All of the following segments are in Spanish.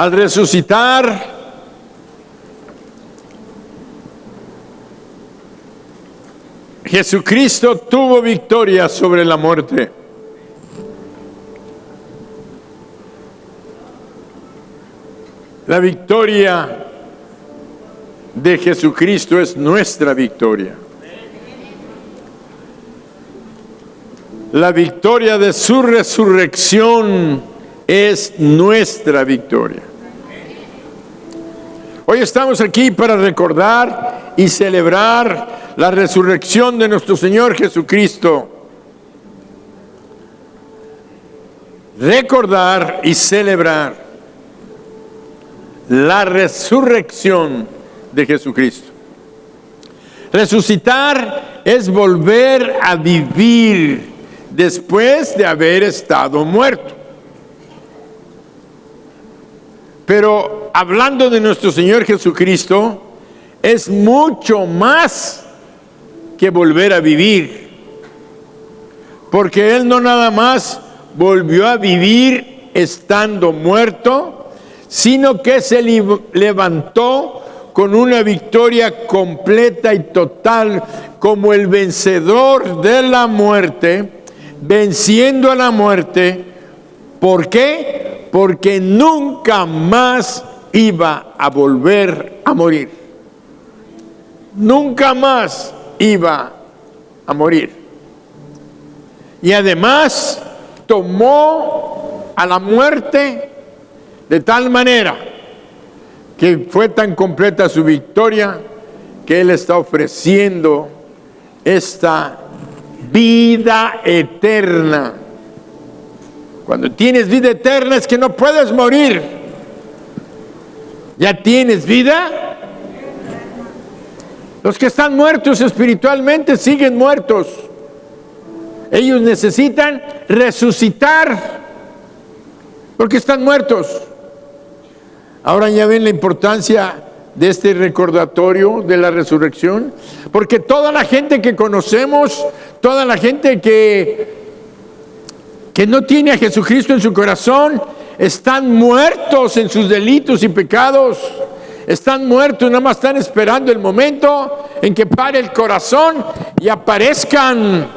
Al resucitar, Jesucristo tuvo victoria sobre la muerte. La victoria de Jesucristo es nuestra victoria. La victoria de su resurrección es nuestra victoria. Hoy estamos aquí para recordar y celebrar la resurrección de nuestro Señor Jesucristo. Recordar y celebrar la resurrección de Jesucristo. Resucitar es volver a vivir después de haber estado muerto. Pero hablando de nuestro Señor Jesucristo, es mucho más que volver a vivir. Porque Él no nada más volvió a vivir estando muerto, sino que se levantó con una victoria completa y total como el vencedor de la muerte, venciendo a la muerte. ¿Por qué? Porque nunca más iba a volver a morir. Nunca más iba a morir. Y además tomó a la muerte de tal manera que fue tan completa su victoria que Él está ofreciendo esta vida eterna. Cuando tienes vida eterna es que no puedes morir. ¿Ya tienes vida? Los que están muertos espiritualmente siguen muertos. Ellos necesitan resucitar porque están muertos. Ahora ya ven la importancia de este recordatorio de la resurrección, porque toda la gente que conocemos, toda la gente que no tiene a Jesucristo en su corazón, están muertos en sus delitos y pecados. Están muertos, nada más están esperando el momento en que pare el corazón y aparezcan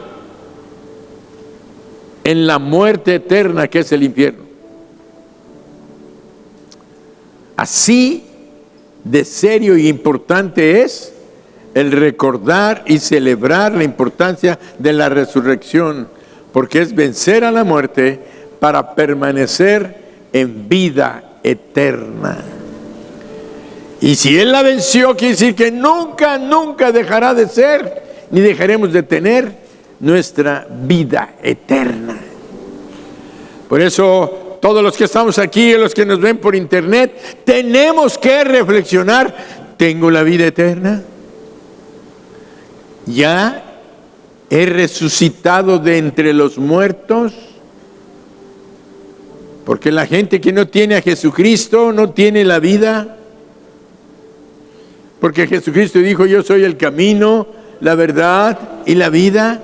en la muerte eterna que es el infierno. Así de serio y importante es el recordar y celebrar la importancia de la resurrección, porque es vencer a la muerte para permanecer en vida eterna. Y si Él la venció, quiere decir que nunca, nunca dejará de ser, ni dejaremos de tener nuestra vida eterna. Por eso, todos los que estamos aquí y los que nos ven por internet, tenemos que reflexionar: ¿tengo la vida eterna? ¿Ya he resucitado de entre los muertos? Porque la gente que no tiene a Jesucristo no tiene la vida. Porque Jesucristo dijo: yo soy el camino, la verdad y la vida.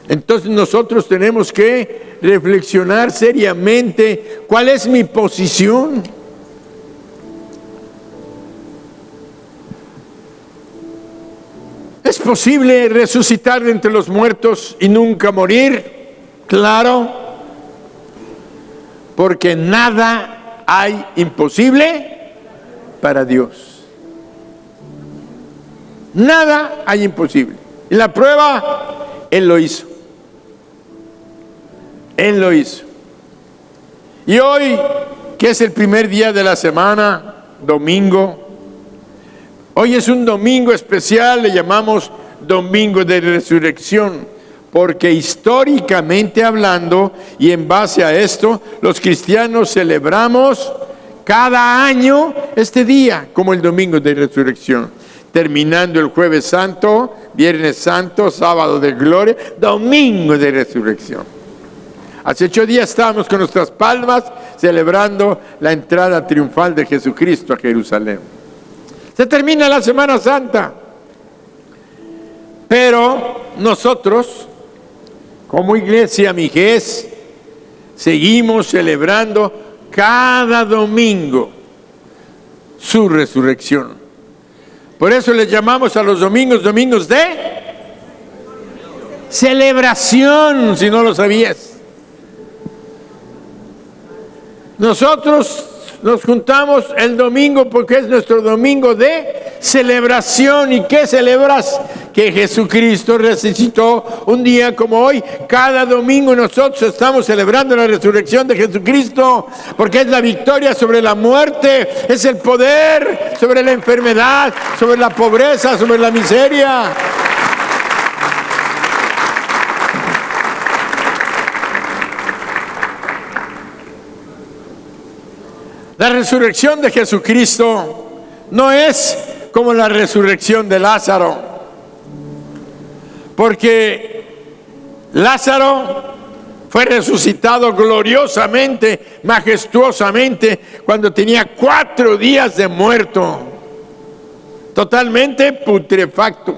Entonces nosotros tenemos que reflexionar seriamente cuál es mi posición. ¿Es posible resucitar de entre los muertos y nunca morir? Claro, porque nada hay imposible para Dios. Nada hay imposible. Y la prueba, Él lo hizo. Él lo hizo. Y hoy, que es el primer día de la semana, domingo, hoy es un domingo especial, le llamamos Domingo de Resurrección, porque históricamente hablando y en base a esto, los cristianos celebramos cada año este día como el Domingo de Resurrección, terminando el Jueves Santo, Viernes Santo, Sábado de Gloria, Domingo de Resurrección. Hace 8 días estábamos con nuestras palmas celebrando la entrada triunfal de Jesucristo a Jerusalén. Se termina la Semana Santa, pero nosotros, como Iglesia Mijés, seguimos celebrando cada domingo su resurrección. Por eso les llamamos a los domingos, domingos de celebración, si no lo sabías. Nosotros nos juntamos el domingo porque es nuestro domingo de celebración. ¿Y qué celebras? Que Jesucristo resucitó un día como hoy. Cada domingo nosotros estamos celebrando la resurrección de Jesucristo, porque es la victoria sobre la muerte, es el poder sobre la enfermedad, sobre la pobreza, sobre la miseria. La resurrección de Jesucristo no es como la resurrección de Lázaro, porque Lázaro fue resucitado gloriosamente, majestuosamente, cuando tenía 4 días de muerto, totalmente putrefacto,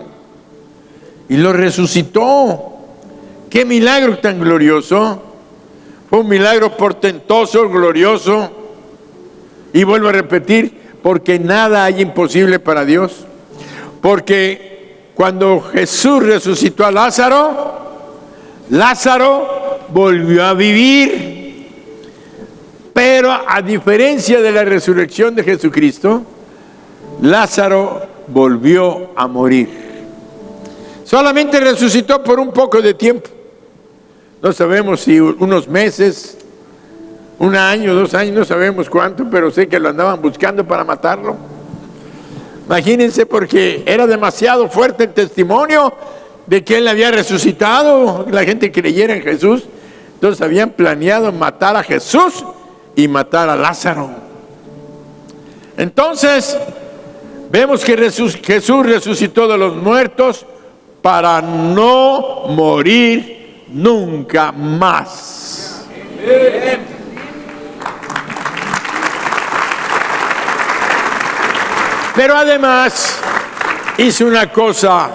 y lo resucitó. ¡Qué milagro tan glorioso! Fue un milagro portentoso, glorioso. Y vuelvo a repetir, porque nada hay imposible para Dios. Porque cuando Jesús resucitó a Lázaro, Lázaro volvió a vivir. Pero a diferencia de la resurrección de Jesucristo, Lázaro volvió a morir. Solamente resucitó por un poco de tiempo. No sabemos si unos meses, 1 año, 2 años, no sabemos cuánto, pero sé que lo andaban buscando para matarlo. Imagínense, porque era demasiado fuerte el testimonio de que él había resucitado, la gente creyera en Jesús. Entonces habían planeado matar a Jesús y matar a Lázaro. Entonces vemos que Jesús resucitó de los muertos para no morir nunca más. Pero además hizo una cosa: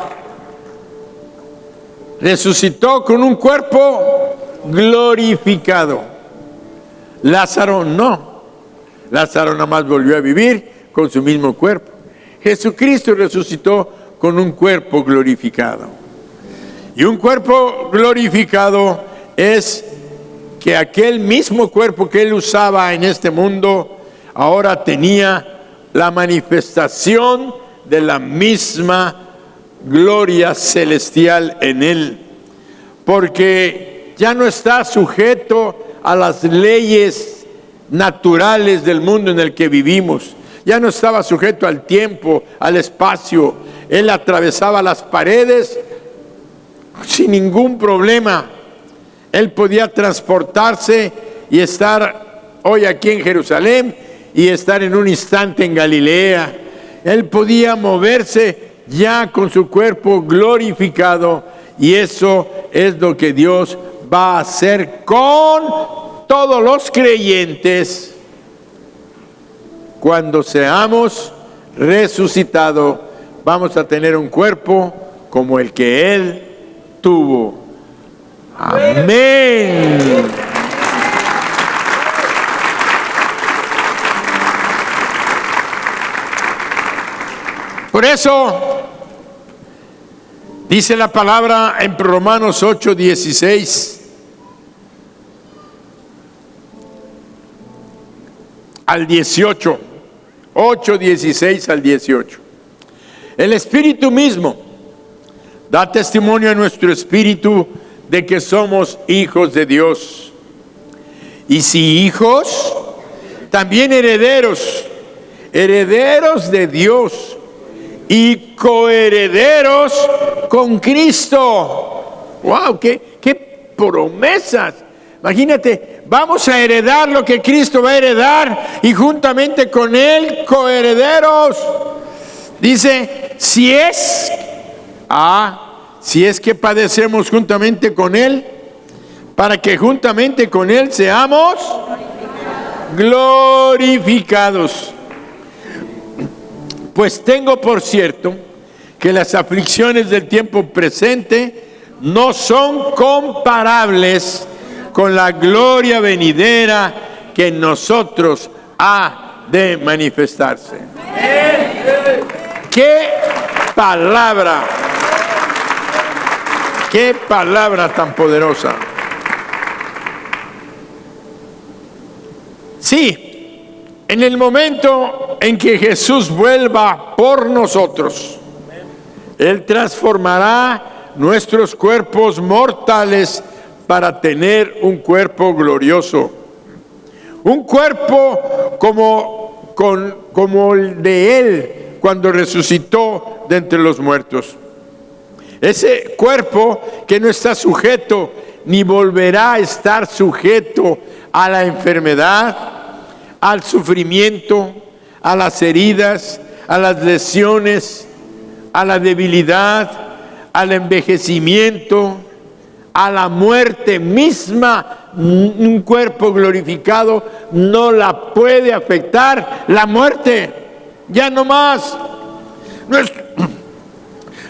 resucitó con un cuerpo glorificado. Lázaro no. Lázaro nada más volvió a vivir con su mismo cuerpo. Jesucristo resucitó con un cuerpo glorificado. Y un cuerpo glorificado es que aquel mismo cuerpo que él usaba en este mundo ahora tenía la manifestación de la misma gloria celestial en él, porque ya no está sujeto a las leyes naturales del mundo en el que vivimos. Ya no estaba sujeto al tiempo, al espacio. Él atravesaba las paredes sin ningún problema. Él podía transportarse y estar hoy aquí en Jerusalén y estar en un instante en Galilea. Él podía moverse ya con su cuerpo glorificado, y eso es lo que Dios va a hacer con todos los creyentes cuando seamos resucitados. Vamos a tener un cuerpo como el que Él tuvo. Amén. Por eso dice la palabra en Romanos 8:16 al 18, 8:16 al 18. El Espíritu mismo da testimonio a nuestro espíritu de que somos hijos de Dios. Y si hijos, también herederos, herederos de Dios y coherederos con Cristo. ¡Wow! ¡Qué promesas! Imagínate, vamos a heredar lo que Cristo va a heredar y juntamente con Él coherederos. Dice, si es que padecemos juntamente con Él, para que juntamente con Él seamos glorificados. Pues tengo por cierto que las aflicciones del tiempo presente no son comparables con la gloria venidera que en nosotros ha de manifestarse. ¡Qué palabra! ¡Qué palabra tan poderosa! Sí, en el momento en que Jesús vuelva por nosotros, Él transformará nuestros cuerpos mortales para tener un cuerpo glorioso. Un cuerpo como el de Él cuando resucitó de entre los muertos. Ese cuerpo que no está sujeto ni volverá a estar sujeto a la enfermedad, al sufrimiento, a las heridas, a las lesiones, a la debilidad, al envejecimiento, a la muerte misma. Un cuerpo glorificado no la puede afectar la muerte. Ya no más.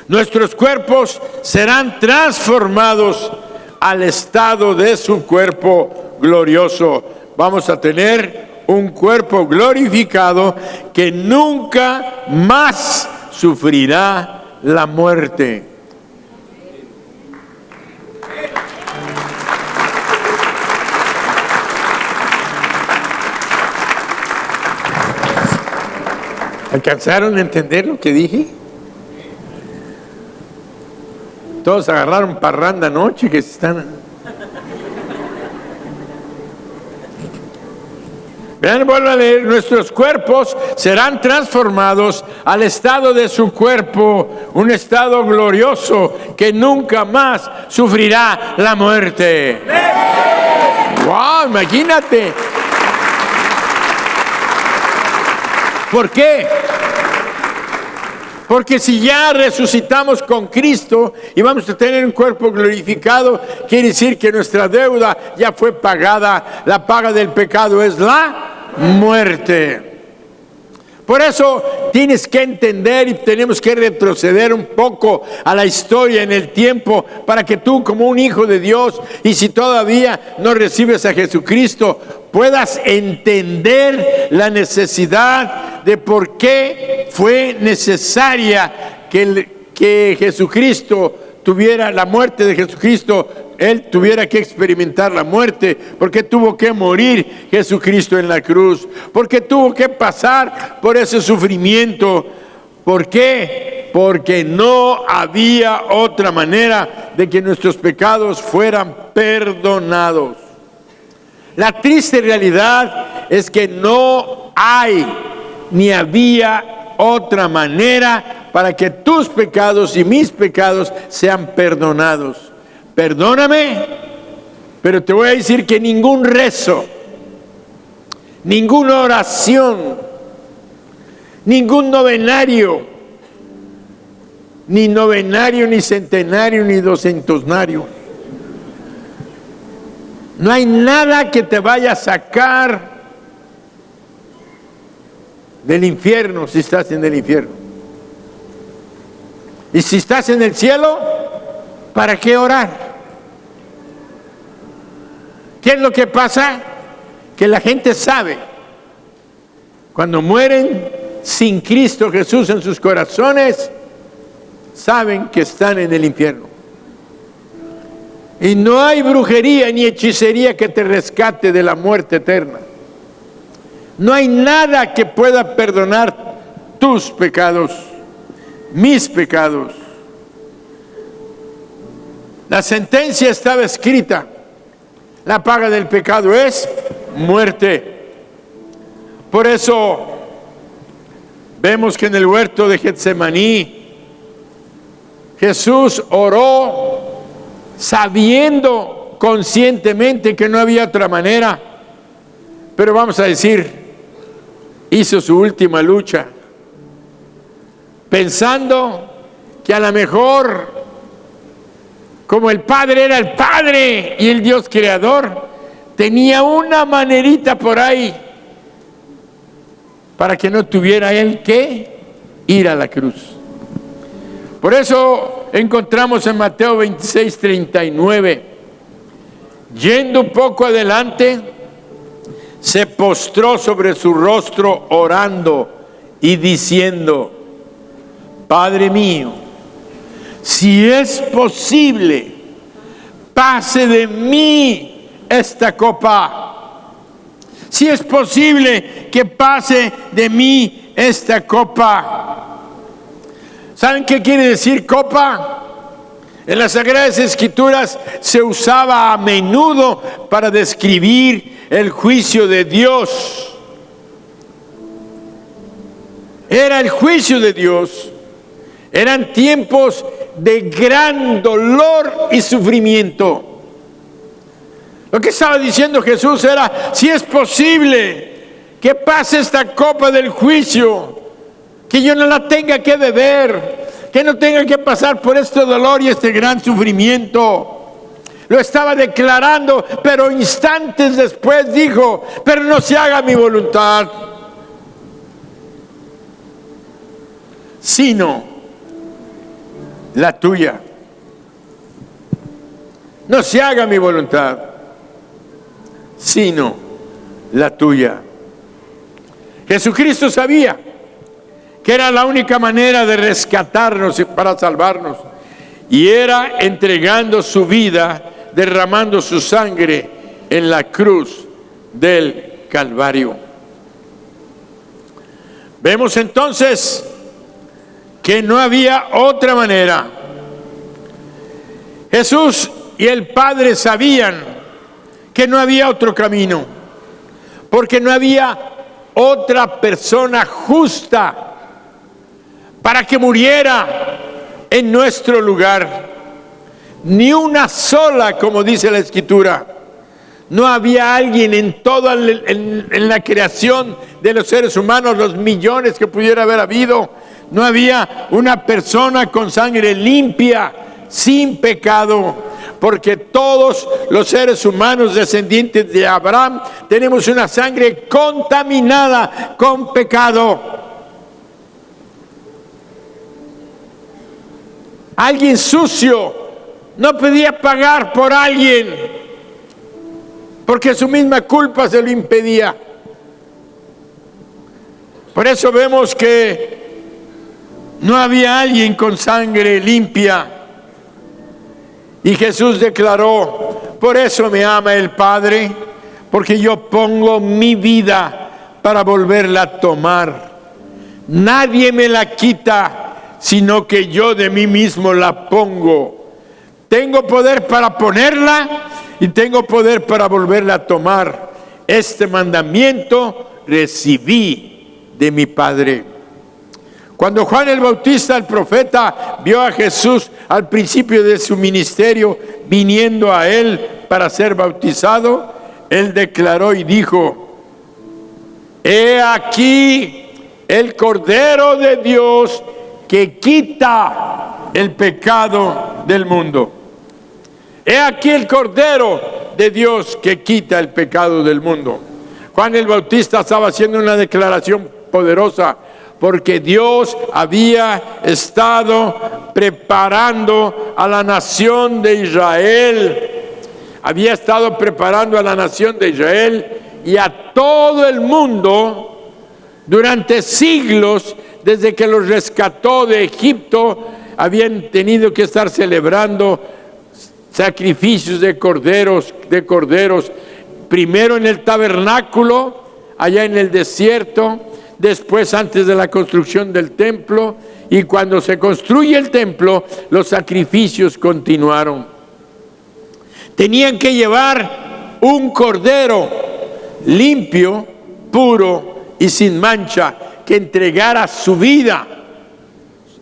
Nuestros cuerpos serán transformados al estado de su cuerpo glorioso. Vamos a tener un cuerpo glorificado que nunca más sufrirá la muerte. ¿Alcanzaron a entender lo que dije? Todos agarraron parranda anoche que están. Vean, vuelvo a leer. Nuestros cuerpos serán transformados al estado de su cuerpo, un estado glorioso que nunca más sufrirá la muerte. ¡Wow! Imagínate. ¿Por qué? Porque si ya resucitamos con Cristo y vamos a tener un cuerpo glorificado, quiere decir que nuestra deuda ya fue pagada. La paga del pecado es la muerte. Por eso tienes que entender y tenemos que retroceder un poco a la historia en el tiempo para que tú, como un hijo de Dios, y si todavía no recibes a Jesucristo, puedas entender la necesidad de por qué fue necesaria que Jesucristo tuviera la muerte de Jesucristo. Él tuviera que experimentar la muerte, porque tuvo que morir Jesucristo en la cruz, porque tuvo que pasar por ese sufrimiento. ¿Por qué? Porque no había otra manera de que nuestros pecados fueran perdonados. La triste realidad es que no hay ni había otra manera para que tus pecados y mis pecados sean perdonados. Perdóname, pero te voy a decir que ningún rezo, ninguna oración, ningún novenario, ni centenario, ni docentonario, no hay nada que te vaya a sacar del infierno si estás en el infierno. Y si estás en el cielo, ¿para qué orar? ¿Qué es lo que pasa? Que la gente sabe, cuando mueren sin Cristo Jesús en sus corazones, saben que están en el infierno. Y no hay brujería ni hechicería que te rescate de la muerte eterna. No hay nada que pueda perdonar tus pecados, mis pecados. La sentencia estaba escrita. La paga del pecado es muerte. Por eso vemos que en el huerto de Getsemaní Jesús oró sabiendo conscientemente que no había otra manera, pero vamos a decir, hizo su última lucha, pensando que a lo mejor, como el Padre era el Padre y el Dios creador, tenía una manerita por ahí para que no tuviera él que ir a la cruz. Por eso encontramos en Mateo 26:39, yendo un poco adelante, se postró sobre su rostro orando y diciendo: Padre mío, si es posible, pase de mí esta copa. Si es posible que pase de mí esta copa. ¿Saben qué quiere decir copa? En las Sagradas Escrituras se usaba a menudo para describir el juicio de Dios. Era el juicio de Dios. Eran tiempos de gran dolor y sufrimiento. Lo que estaba diciendo Jesús era: si es posible que pase esta copa del juicio, que yo no la tenga que beber, que no tenga que pasar por este dolor y este gran sufrimiento. Lo estaba declarando, pero instantes después dijo: pero no se haga mi voluntad, sino la tuya. No se haga mi voluntad, sino la tuya. Jesucristo sabía que era la única manera de rescatarnos y para salvarnos, y era entregando su vida, derramando su sangre en la cruz del Calvario. Vemos entonces que no había otra manera. Jesús y el Padre sabían que no había otro camino, porque no había otra persona justa para que muriera en nuestro lugar. Ni una sola, como dice la Escritura. No había alguien en toda en la creación de los seres humanos, los millones que pudiera haber habido. No había una persona con sangre limpia, sin pecado, porque todos los seres humanos descendientes de Abraham tenemos una sangre contaminada con pecado. Alguien sucio no podía pagar por alguien, porque su misma culpa se lo impedía. Por eso vemos que no había alguien con sangre limpia. Y Jesús declaró: por eso me ama el Padre, porque yo pongo mi vida para volverla a tomar. Nadie me la quita, sino que yo de mí mismo la pongo. Tengo poder para ponerla y tengo poder para volverla a tomar. Este mandamiento recibí de mi Padre. Cuando Juan el Bautista, el profeta, vio a Jesús al principio de su ministerio viniendo a él para ser bautizado, él declaró y dijo: he aquí el Cordero de Dios que quita el pecado del mundo. He aquí el Cordero de Dios que quita el pecado del mundo. Juan el Bautista estaba haciendo una declaración poderosa, porque Dios había estado preparando a la nación de Israel. Había estado preparando a la nación de Israel y a todo el mundo durante siglos. Desde que los rescató de Egipto, habían tenido que estar celebrando sacrificios de corderos, primero en el tabernáculo, allá en el desierto, después antes de la construcción del templo, y cuando se construye el templo, los sacrificios continuaron. Tenían que llevar un cordero limpio, puro y sin mancha, que entregara su vida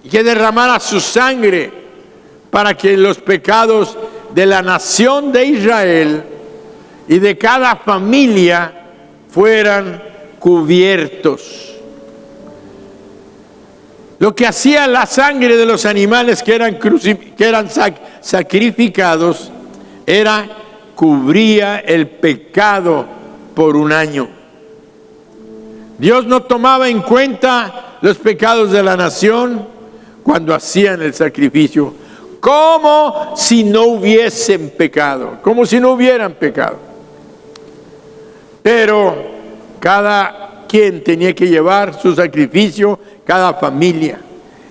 y que derramara su sangre para que los pecados de la nación de Israel y de cada familia fueran cubiertos. Lo que hacía la sangre de los animales que eran sacrificados era cubría el pecado por un año. Dios no tomaba en cuenta los pecados de la nación cuando hacían el sacrificio, como si no hubiesen pecado, como si no hubieran pecado. Pero Cada quien tenía que llevar su sacrificio, cada familia.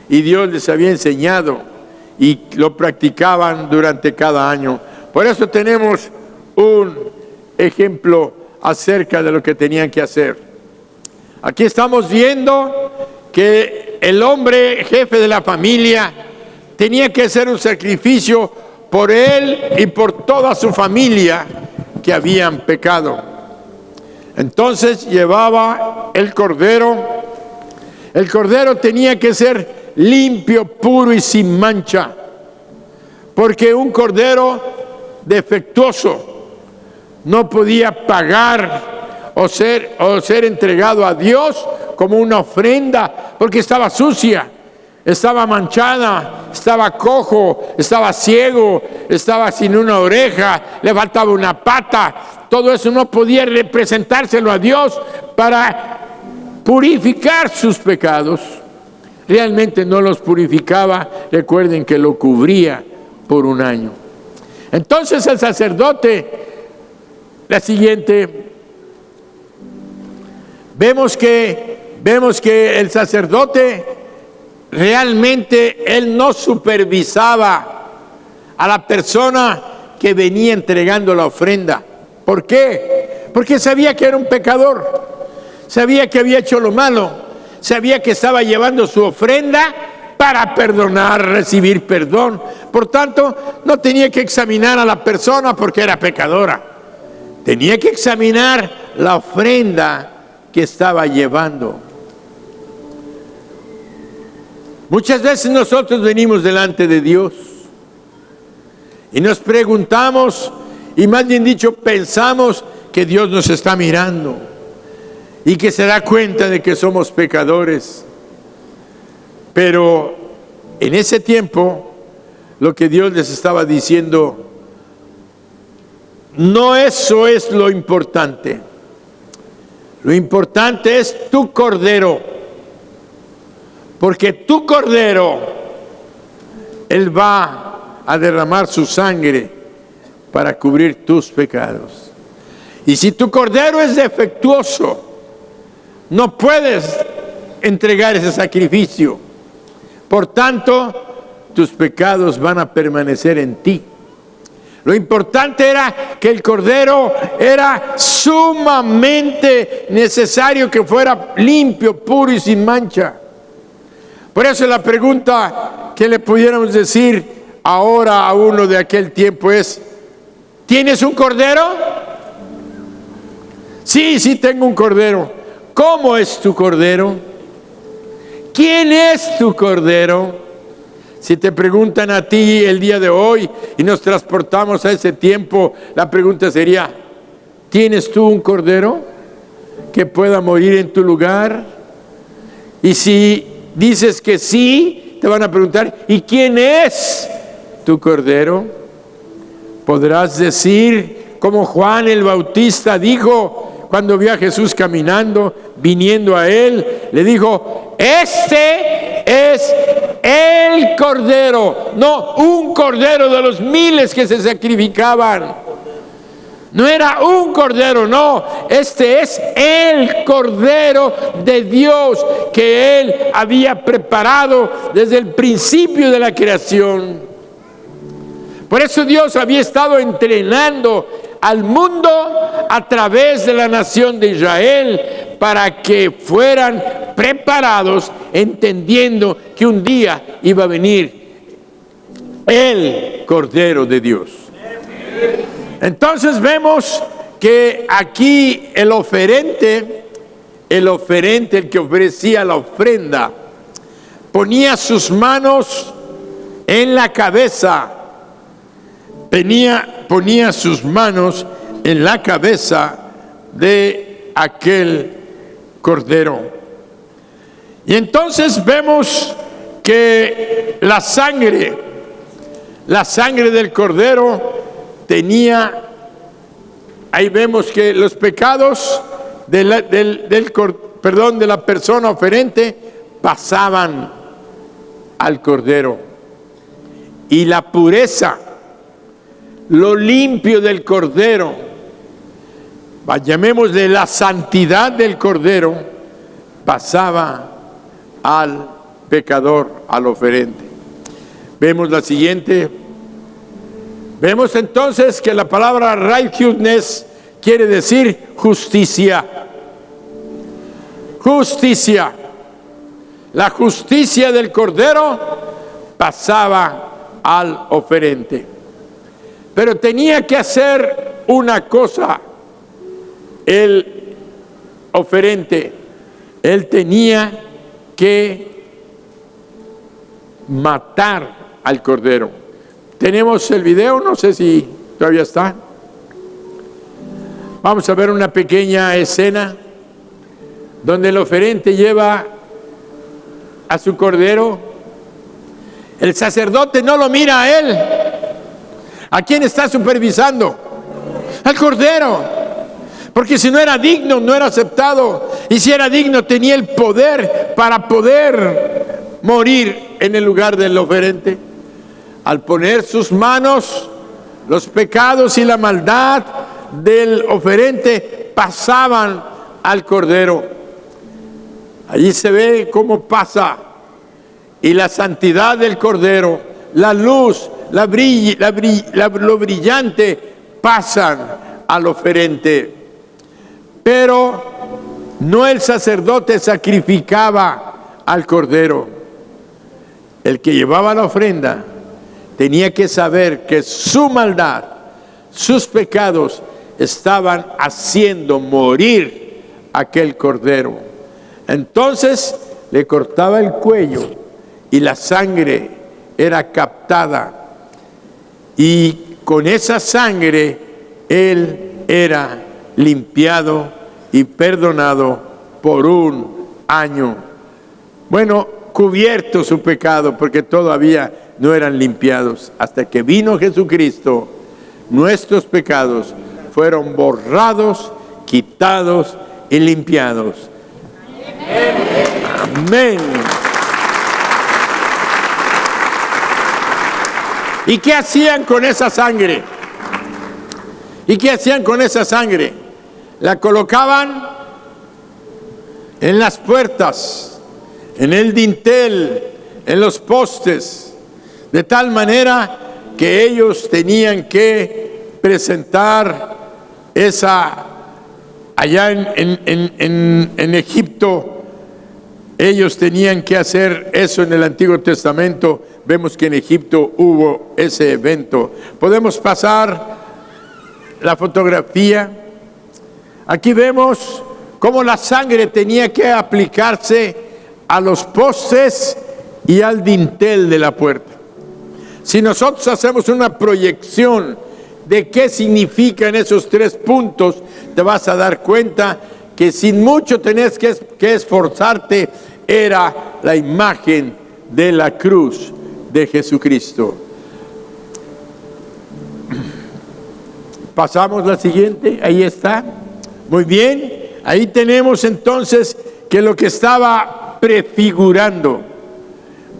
Y Dios les había enseñado y lo practicaban durante cada año. Por eso tenemos un ejemplo acerca de lo que tenían que hacer. Aquí estamos viendo que el hombre jefe de la familia tenía que hacer un sacrificio por él y por toda su familia que habían pecado. Entonces llevaba el cordero. El cordero tenía que ser limpio, puro y sin mancha, porque un cordero defectuoso no podía pagar o ser entregado a Dios como una ofrenda, porque estaba sucia, estaba manchada, estaba cojo, estaba ciego, estaba sin una oreja, le faltaba una pata. Todo eso no podía representárselo a Dios para purificar sus pecados. Realmente no los purificaba. Recuerden que lo cubría por un año. Entonces el sacerdote, la siguiente, vemos que el sacerdote realmente él no supervisaba a la persona que venía entregando la ofrenda. ¿Por qué? Porque sabía que era un pecador, sabía que había hecho lo malo, sabía que estaba llevando su ofrenda para perdonar, recibir perdón. Por tanto, no tenía que examinar a la persona porque era pecadora. Tenía que examinar la ofrenda que estaba llevando. Muchas veces nosotros venimos delante de Dios y nos preguntamos, y más bien dicho, pensamos que Dios nos está mirando y que se da cuenta de que somos pecadores. Pero en ese tiempo, lo que Dios les estaba diciendo, no eso es lo importante. Lo importante es tu cordero, porque tu cordero, Él va a derramar su sangre para cubrir tus pecados. Y si tu cordero es defectuoso, no puedes entregar ese sacrificio. Por tanto, tus pecados van a permanecer en ti. Lo importante era que el cordero era sumamente necesario que fuera limpio, puro y sin mancha. Por eso la pregunta que le pudiéramos decir ahora a uno de aquel tiempo es: ¿tienes un cordero? Sí, tengo un cordero. ¿Cómo es tu cordero? ¿Quién es tu cordero? Si te preguntan a ti el día de hoy y nos transportamos a ese tiempo, la pregunta sería: ¿tienes tú un cordero que pueda morir en tu lugar? Y si dices que sí, te van a preguntar: ¿y quién es tu cordero? Podrás decir como Juan el Bautista dijo cuando vio a Jesús caminando, viniendo a él, le dijo: este es el cordero, no un cordero de los miles que se sacrificaban. No era un cordero, no, este es el cordero de Dios que Él había preparado desde el principio de la creación. Por eso Dios había estado entrenando al mundo a través de la nación de Israel para que fueran preparados, entendiendo que un día iba a venir el Cordero de Dios. Entonces vemos que aquí el oferente, el que ofrecía la ofrenda, ponía sus manos en la cabeza, ponía sus manos en la cabeza de aquel cordero. Y entonces vemos que la sangre del cordero tenía, ahí vemos que los pecados de la persona oferente pasaban al cordero, y la pureza, lo limpio del cordero llamémosle la santidad del Cordero, pasaba al pecador, al oferente. Vemos la siguiente. Vemos entonces que la palabra righteousness quiere decir justicia. Justicia. La justicia del Cordero pasaba al oferente. Pero tenía que hacer una cosa el oferente. Él tenía que matar al Cordero. Tenemos el video, no sé si todavía está. Vamos a ver una pequeña escena donde el oferente lleva a su Cordero. El sacerdote no lo mira a él. ¿A quién está supervisando? Al Cordero. Porque si no era digno, no era aceptado. Y si era digno, tenía el poder para poder morir en el lugar del oferente. Al poner sus manos, los pecados y la maldad del oferente pasaban al Cordero. Allí se ve cómo pasa. Y la santidad del Cordero, la luz, lo brillante, pasan al oferente. Pero no el sacerdote sacrificaba al Cordero. El que llevaba la ofrenda tenía que saber que su maldad, sus pecados, estaban haciendo morir aquel Cordero. Entonces le cortaba el cuello y la sangre era captada. Y con esa sangre él era limpiado y perdonado por un año. Bueno, cubierto su pecado, porque todavía no eran limpiados. Hasta que vino Jesucristo, nuestros pecados fueron borrados, quitados y limpiados. Amén. ¿Y qué hacían con esa sangre? ¿Y qué hacían con esa sangre? La colocaban en las puertas, en el dintel, en los postes, de tal manera que ellos tenían que presentar esa, allá en Egipto, ellos tenían que hacer eso en el Antiguo Testamento. Vemos que en Egipto hubo ese evento. Podemos pasar la fotografía. Aquí vemos cómo la sangre tenía que aplicarse a los postes y al dintel de la puerta. Si nosotros hacemos una proyección de qué significan esos 3 puntos, te vas a dar cuenta que sin mucho tenés que esforzarte, era la imagen de la cruz de Jesucristo. Pasamos la siguiente, ahí está. Muy bien, ahí tenemos entonces que lo que estaba prefigurando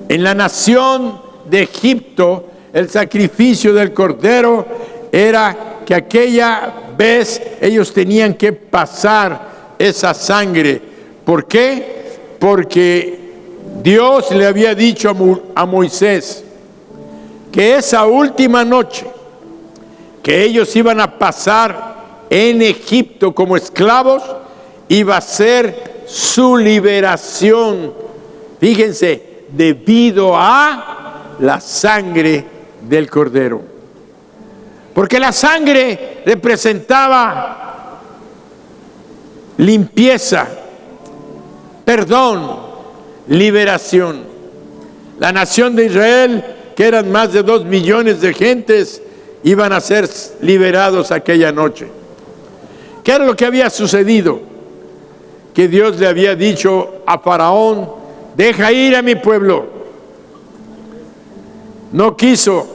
en la nación de Egipto, el sacrificio del Cordero, era que aquella vez ellos tenían que pasar esa sangre. ¿Por qué? Porque Dios le había dicho a Moisés que esa última noche que ellos iban a pasar en Egipto como esclavos, iba a ser su liberación. Fíjense, debido a la sangre del Cordero. Porque la sangre representaba limpieza, perdón, liberación. La nación de Israel, que eran más de 2 millones de gentes, iban a ser liberados aquella noche. ¿Qué era lo que había sucedido? Que Dios le había dicho a Faraón: deja ir a mi pueblo. No quiso,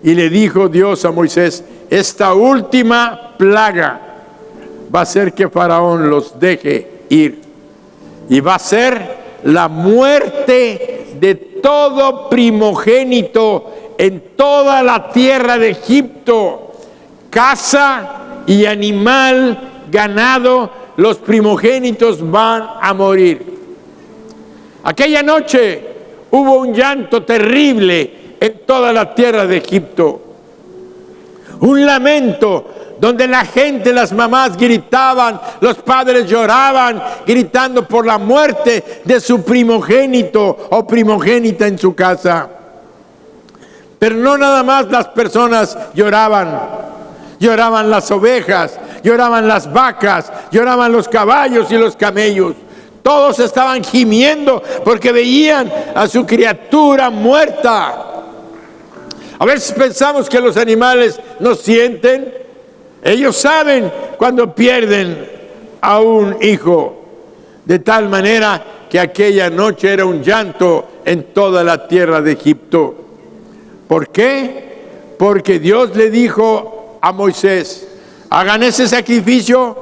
y le dijo Dios a Moisés: esta última plaga va a hacer que Faraón los deje ir, y va a ser la muerte de todo primogénito en toda la tierra de Egipto, casa y animal ganado, los primogénitos van a morir. Aquella noche hubo un llanto terrible en toda la tierra de Egipto. Un lamento donde la gente, las mamás gritaban, los padres lloraban, gritando por la muerte de su primogénito o primogénita en su casa. Pero no nada más las personas lloraban. Lloraban las ovejas, lloraban las vacas, lloraban los caballos y los camellos. Todos estaban gimiendo porque veían a su criatura muerta. A veces pensamos que los animales no sienten. Ellos saben cuando pierden a un hijo. De tal manera que aquella noche era un llanto en toda la tierra de Egipto. ¿Por qué? Porque Dios le dijo a Moisés: hagan ese sacrificio,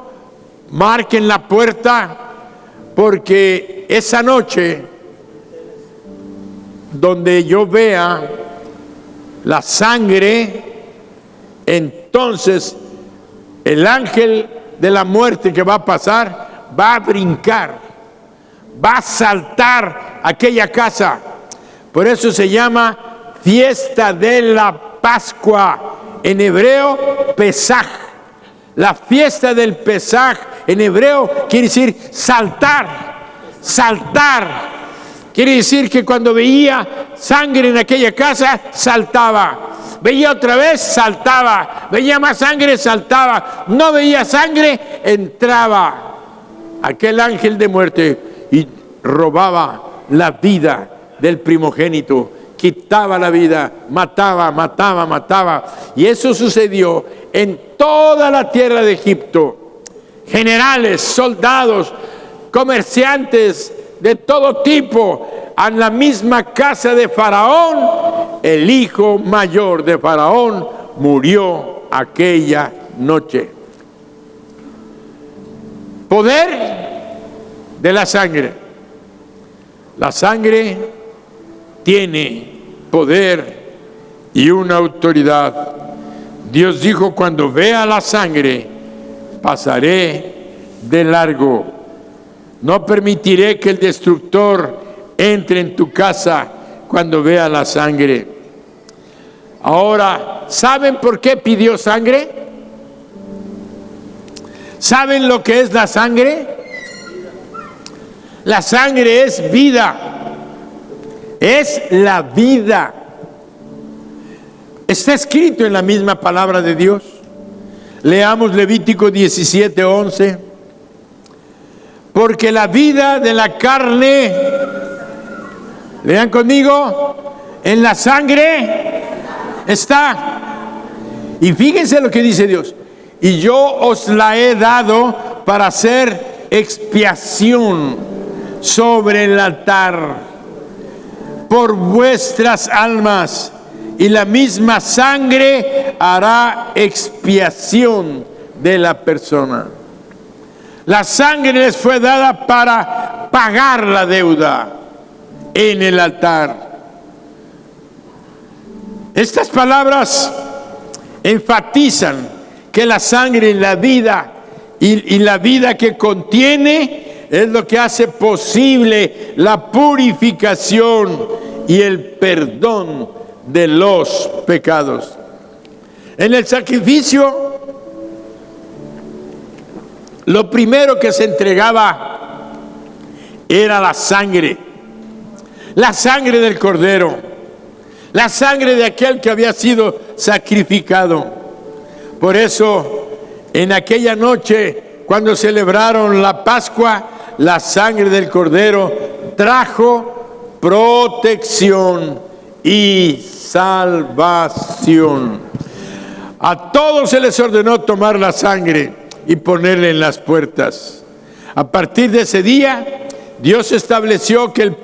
marquen la puerta, porque esa noche donde yo vea la sangre, entonces el ángel de la muerte que va a pasar va a brincar, va a saltar aquella casa. Por eso se llama fiesta de la Pascua, en hebreo Pesaj. La fiesta del Pesaj en hebreo quiere decir saltar, saltar. Quiere decir que cuando veía sangre en aquella casa, saltaba. Veía otra vez, saltaba. Veía más sangre, saltaba. No veía sangre, entraba aquel ángel de muerte y robaba la vida del primogénito. Quitaba la vida, mataba, mataba, mataba. Y eso sucedió en toda la tierra de Egipto. Generales, soldados, comerciantes de todo tipo, en la misma casa de Faraón, el hijo mayor de Faraón murió aquella noche. Poder de la sangre. La sangre tiene poder y una autoridad. Dios dijo: cuando vea la sangre, pasaré de largo. No permitiré que el destructor entre en tu casa cuando vea la sangre. Ahora, ¿saben por qué pidió sangre? ¿Saben lo que es la sangre? La sangre es vida. Es la vida. Está escrito en la misma palabra de Dios. Leamos Levítico 17:11. Porque la vida de la carne, lean conmigo, en la sangre está. Y fíjense lo que dice Dios: y yo os la he dado para hacer expiación sobre el altar por vuestras almas, y la misma sangre hará expiación de la persona. La sangre les fue dada para pagar la deuda en el altar. Estas palabras enfatizan que la sangre y la vida y la vida que contiene es lo que hace posible la purificación y el perdón de los pecados. En el sacrificio, lo primero que se entregaba era la sangre del cordero, la sangre de aquel que había sido sacrificado. Por eso, en aquella noche, cuando celebraron la Pascua, la sangre del cordero trajo protección y salvación. A todos se les ordenó tomar la sangre y ponerle en las puertas. A partir de ese día, Dios estableció que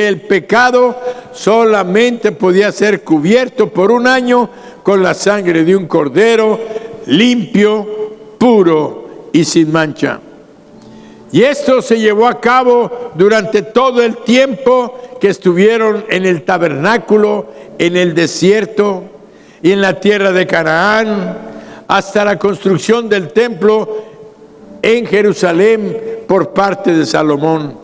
el pecado solamente podía ser cubierto por un año con la sangre de un cordero limpio, puro y sin mancha. Y esto se llevó a cabo durante todo el tiempo que estuvieron en el tabernáculo, en el desierto y en la tierra de Canaán, hasta la construcción del templo en Jerusalén por parte de Salomón.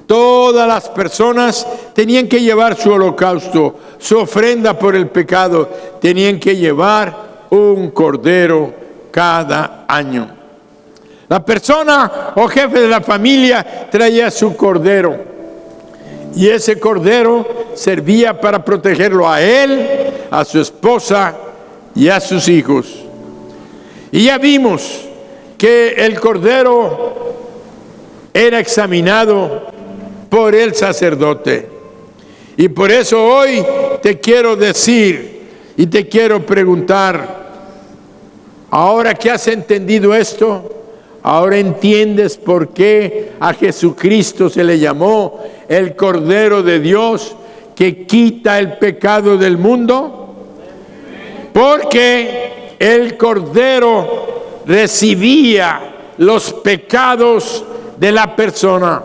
Todas las personas tenían que llevar su holocausto, su ofrenda por el pecado. Tenían que llevar un cordero cada año. La persona o jefe de la familia traía su cordero. Y ese cordero servía para protegerlo a él, a su esposa y a sus hijos. Y ya vimos que el cordero era examinado por el sacerdote. Y por eso hoy te quiero decir y te quiero preguntar, ahora que has entendido esto, ahora entiendes por qué a Jesucristo se le llamó el Cordero de Dios que quita el pecado del mundo. Porque el Cordero recibía los pecados de la persona.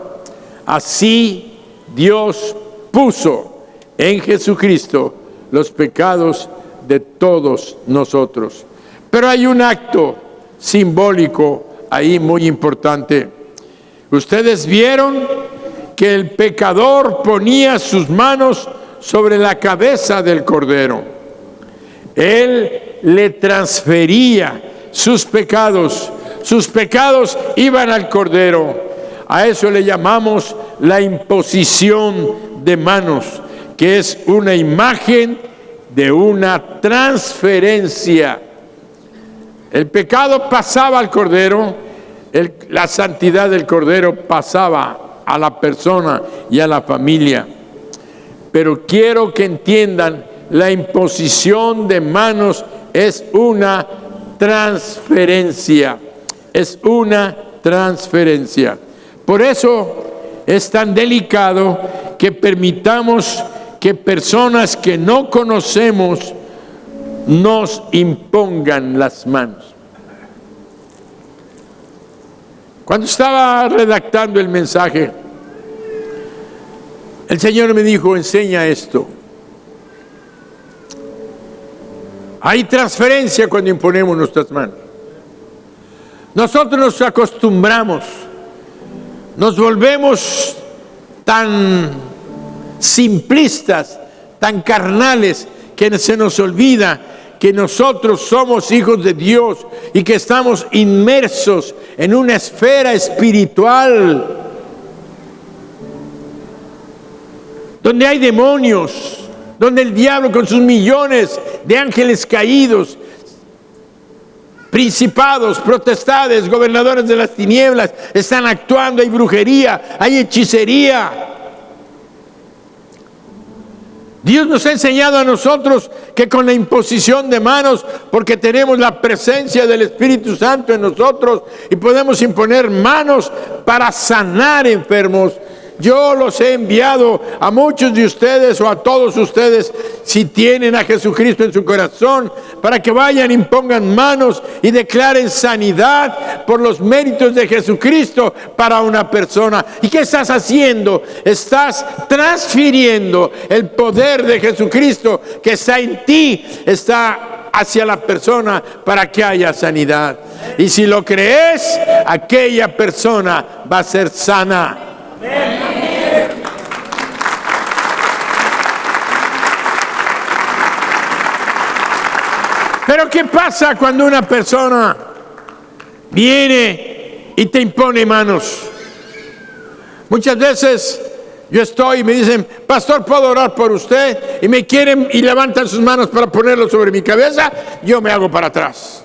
Así Dios puso en Jesucristo los pecados de todos nosotros. Pero hay un acto simbólico ahí muy importante. Ustedes vieron que el pecador ponía sus manos sobre la cabeza del Cordero. Él le transfería sus pecados. Sus pecados iban al Cordero. A eso le llamamos la imposición de manos, que es una imagen de una transferencia. El pecado pasaba al Cordero, la santidad del Cordero pasaba a la persona y a la familia. Pero quiero que entiendan, la imposición de manos es una transferencia. Es una transferencia. Por eso es tan delicado que permitamos que personas que no conocemos nos impongan las manos. Cuando estaba redactando el mensaje, el Señor me dijo, enseña esto. Hay transferencia cuando imponemos nuestras manos. Nosotros nos acostumbramos, nos volvemos tan simplistas, tan carnales, que se nos olvida que nosotros somos hijos de Dios y que estamos inmersos en una esfera espiritual donde hay demonios, donde el diablo con sus millones de ángeles caídos, principados, potestades, gobernadores de las tinieblas, están actuando. Hay brujería, hay hechicería. Dios nos ha enseñado a nosotros que con la imposición de manos, porque tenemos la presencia del Espíritu Santo en nosotros y podemos imponer manos para sanar enfermos. Yo los he enviado a muchos de ustedes o a todos ustedes, si tienen a Jesucristo en su corazón, para que vayan, impongan manos y declaren sanidad por los méritos de Jesucristo para una persona. ¿Y qué estás haciendo? Estás transfiriendo el poder de Jesucristo que está en ti, está hacia la persona para que haya sanidad. Y si lo crees, aquella persona va a ser sana. Pero ¿qué pasa cuando una persona viene y te impone manos? Muchas veces yo estoy y me dicen, pastor, ¿puedo orar por usted? Y me quieren y levantan sus manos para ponerlo sobre mi cabeza. Yo me hago para atrás.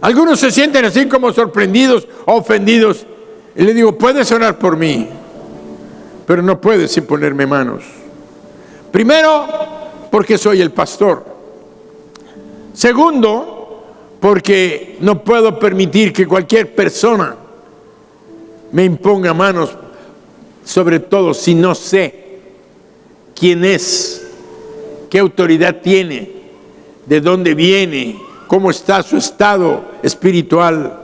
Algunos se sienten así como sorprendidos o ofendidos. Y le digo, puedes orar por mí, pero no puedes imponerme manos. Primero, porque soy el pastor. Segundo, porque no puedo permitir que cualquier persona me imponga manos, sobre todo si no sé quién es, qué autoridad tiene, de dónde viene, cómo está su estado espiritual.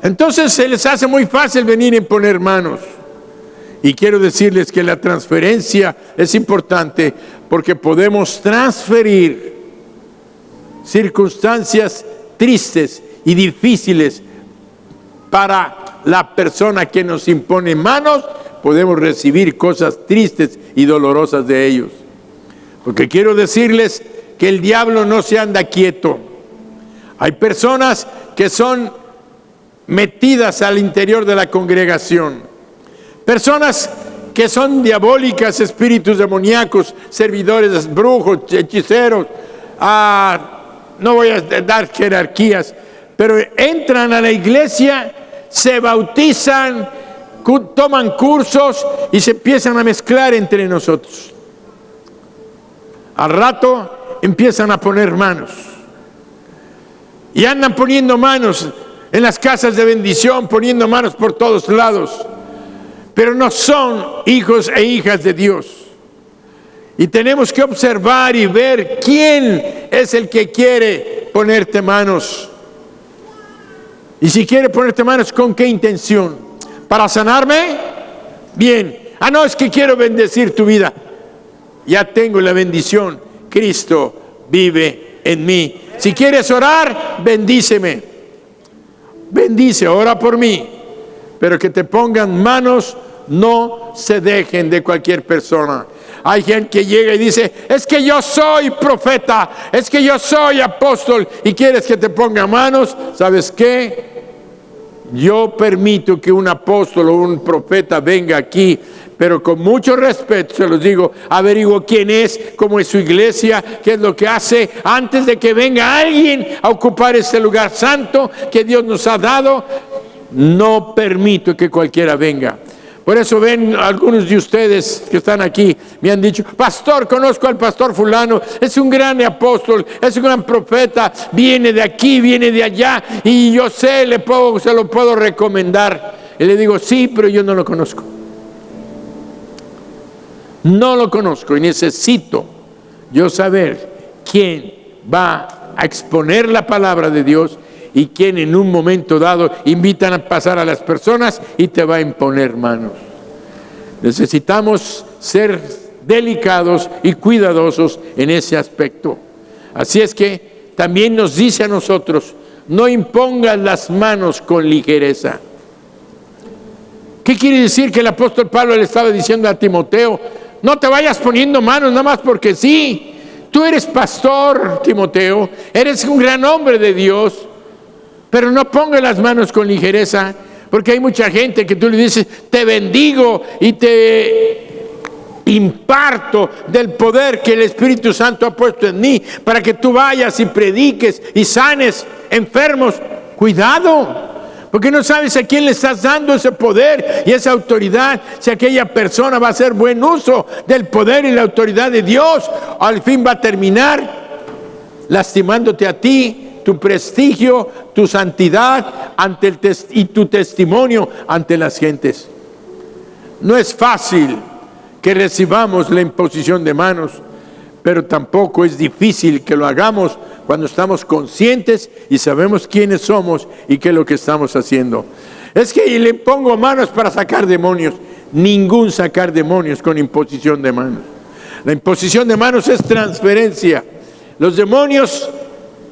Entonces se les hace muy fácil venir a imponer manos. Y quiero decirles que la transferencia es importante porque podemos transferir circunstancias tristes y difíciles para la persona que nos impone manos, podemos recibir cosas tristes y dolorosas de ellos. Porque quiero decirles que el diablo no se anda quieto. Hay personas que son metidas al interior de la congregación, personas que son diabólicas, espíritus demoníacos, servidores, brujos, hechiceros, no voy a dar jerarquías, pero entran a la iglesia, se bautizan, toman cursos y se empiezan a mezclar entre nosotros. Al rato empiezan a poner manos y andan poniendo manos en las casas de bendición, poniendo manos por todos lados, pero no son hijos e hijas de Dios. Y tenemos que observar y ver quién es el que quiere ponerte manos. Y si quiere ponerte manos, ¿con qué intención? ¿Para sanarme? Bien. No, es que quiero bendecir tu vida. Ya tengo la bendición. Cristo vive en mí. Si quieres orar, bendíceme. Bendice, ora por mí. Pero que te pongan manos, no se dejen de cualquier persona. Hay gente que llega y dice, es que yo soy profeta, es que yo soy apóstol, y quieres que te ponga manos. ¿Sabes qué? Yo permito que un apóstol o un profeta venga aquí, pero con mucho respeto se los digo, averiguo quién es, cómo es su iglesia, qué es lo que hace, antes de que venga alguien a ocupar este lugar santo que Dios nos ha dado. No permito que cualquiera venga. Por eso ven, algunos de ustedes que están aquí me han dicho, pastor, conozco al pastor fulano, es un gran apóstol, es un gran profeta, viene de aquí, viene de allá, y yo sé, se lo puedo recomendar. Y le digo, sí, pero yo no lo conozco. No lo conozco y necesito yo saber quién va a exponer la palabra de Dios y quién en un momento dado invitan a pasar a las personas y te va a imponer manos. Necesitamos ser delicados y cuidadosos en ese aspecto. Así es que también nos dice a nosotros, no impongas las manos con ligereza. ¿Qué quiere decir? Que el apóstol Pablo le estaba diciendo a Timoteo, no te vayas poniendo manos nada más porque sí. Tú eres pastor, Timoteo, eres un gran hombre de Dios, pero no pongas las manos con ligereza, porque hay mucha gente que tú le dices, te bendigo y te imparto del poder que el Espíritu Santo ha puesto en mí, para que tú vayas y prediques y sanes enfermos. Cuidado, porque no sabes a quién le estás dando ese poder y esa autoridad. Si aquella persona va a hacer buen uso del poder y la autoridad de Dios, al fin va a terminar lastimándote a ti, tu prestigio, tu santidad y tu testimonio ante las gentes. No es fácil que recibamos la imposición de manos, pero tampoco es difícil que lo hagamos cuando estamos conscientes y sabemos quiénes somos y qué es lo que estamos haciendo. Es que le pongo manos para sacar demonios. Ningún sacar demonios con imposición de manos. La imposición de manos es transferencia. Los demonios,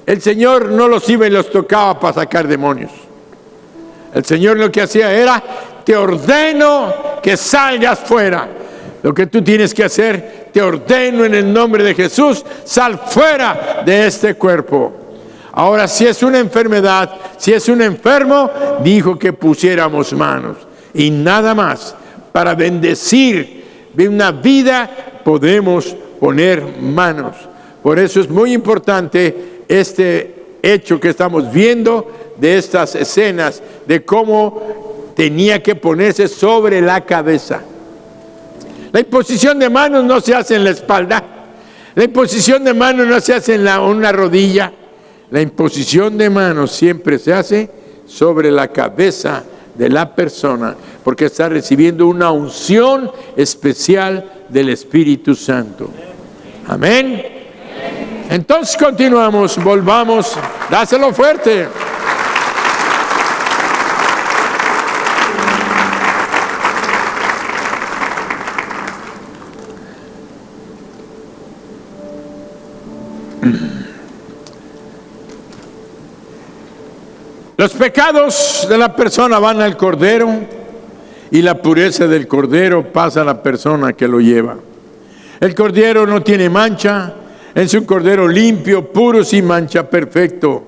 el Señor no los iba y los tocaba para sacar demonios. El Señor lo que hacía era, te ordeno que salgas fuera. Lo que tú tienes que hacer, te ordeno en el nombre de Jesús, sal fuera de este cuerpo. Ahora, si es una enfermedad, si es un enfermo, dijo que pusiéramos manos y nada más. Para bendecir una vida podemos poner manos. Por eso es muy importante este hecho que estamos viendo de estas escenas, de cómo tenía que ponerse sobre la cabeza. La imposición de manos no se hace en la espalda. La imposición de manos no se hace en una rodilla. La imposición de manos siempre se hace sobre la cabeza de la persona, porque está recibiendo una unción especial del Espíritu Santo. Amén. Entonces continuamos, volvamos, dáselo fuerte. Los pecados de la persona van al Cordero y la pureza del Cordero pasa a la persona que lo lleva. El Cordero no tiene mancha, es un Cordero limpio, puro, sin mancha, perfecto.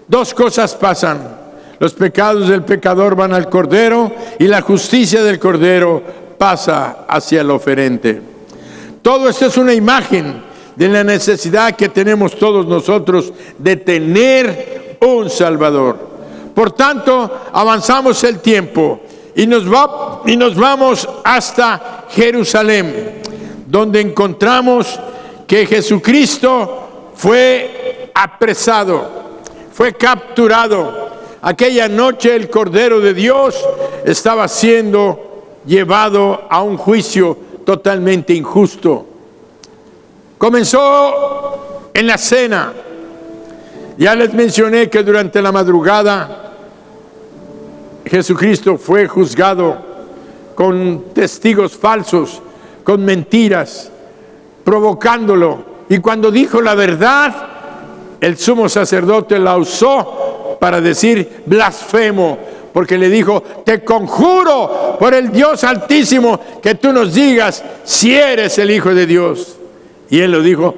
Dos cosas pasan: los pecados del pecador van al Cordero y la justicia del Cordero pasa hacia el oferente. Todo esto es una imagen de la necesidad que tenemos todos nosotros de tener un Salvador. Por tanto, avanzamos el tiempo y nos vamos hasta Jerusalén, donde encontramos que Jesucristo fue apresado, fue capturado. Aquella noche el Cordero de Dios estaba siendo llevado a un juicio totalmente injusto. Comenzó en la cena. Ya les mencioné que durante la madrugada Jesucristo fue juzgado con testigos falsos, con mentiras, provocándolo. Y cuando dijo la verdad, el sumo sacerdote la usó para decir blasfemo, porque le dijo: te conjuro por el Dios Altísimo que tú nos digas si eres el Hijo de Dios. Y él lo dijo: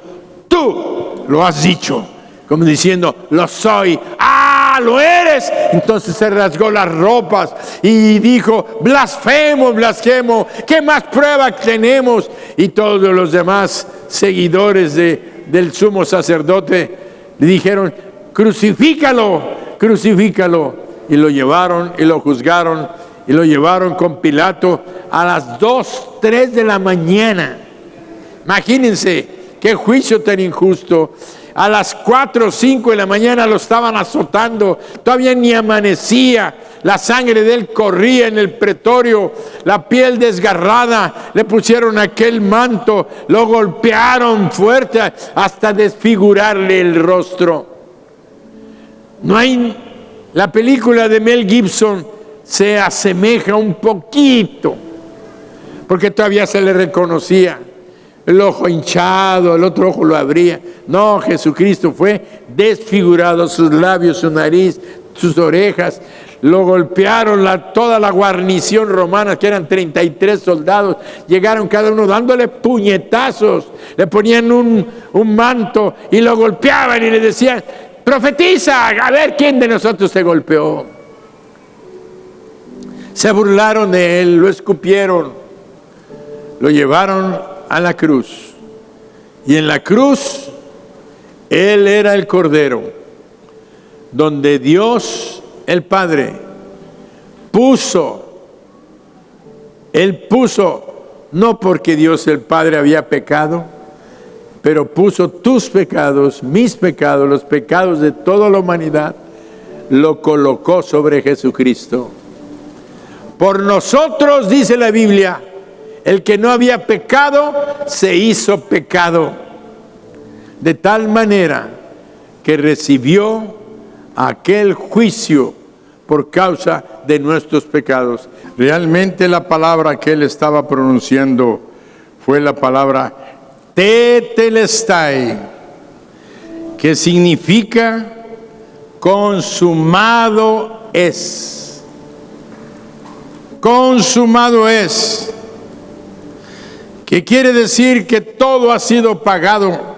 tú lo has dicho, como diciendo: lo soy. ¡Ah, lo eres! Entonces se rasgó las ropas y dijo: blasfemo, blasfemo, ¿qué más prueba tenemos? Y todos los demás seguidores del sumo sacerdote le dijeron: crucifícalo, crucifícalo. Y lo llevaron y lo juzgaron y lo llevaron con Pilato a las 2, 3 de la mañana. Imagínense qué juicio tan injusto. A las 4 o 5 de la mañana lo estaban azotando, todavía ni amanecía, la sangre de él corría en el pretorio, la piel desgarrada, le pusieron aquel manto, lo golpearon fuerte hasta desfigurarle el rostro. La película de Mel Gibson se asemeja un poquito, porque todavía se le reconocía el ojo hinchado, el otro ojo lo abría. No, Jesucristo fue desfigurado, sus labios, su nariz, sus orejas. Lo golpearon toda la guarnición romana, que eran 33 soldados. Llegaron cada uno dándole puñetazos. Le ponían un manto y lo golpeaban y le decían: profetiza, a ver quién de nosotros te golpeó. Se burlaron de él, lo escupieron, lo llevaron a la cruz. Y en la cruz, él era el Cordero, donde Dios, el Padre, Él puso, no porque Dios el Padre había pecado, pero puso tus pecados, mis pecados, los pecados de toda la humanidad, lo colocó sobre Jesucristo. Por nosotros, dice la Biblia, el que no había pecado, se hizo pecado, de tal manera que recibió aquel juicio por causa de nuestros pecados. Realmente la palabra que él estaba pronunciando fue la palabra tetelestai, que significa consumado es. Consumado es. Que quiere decir que todo ha sido pagado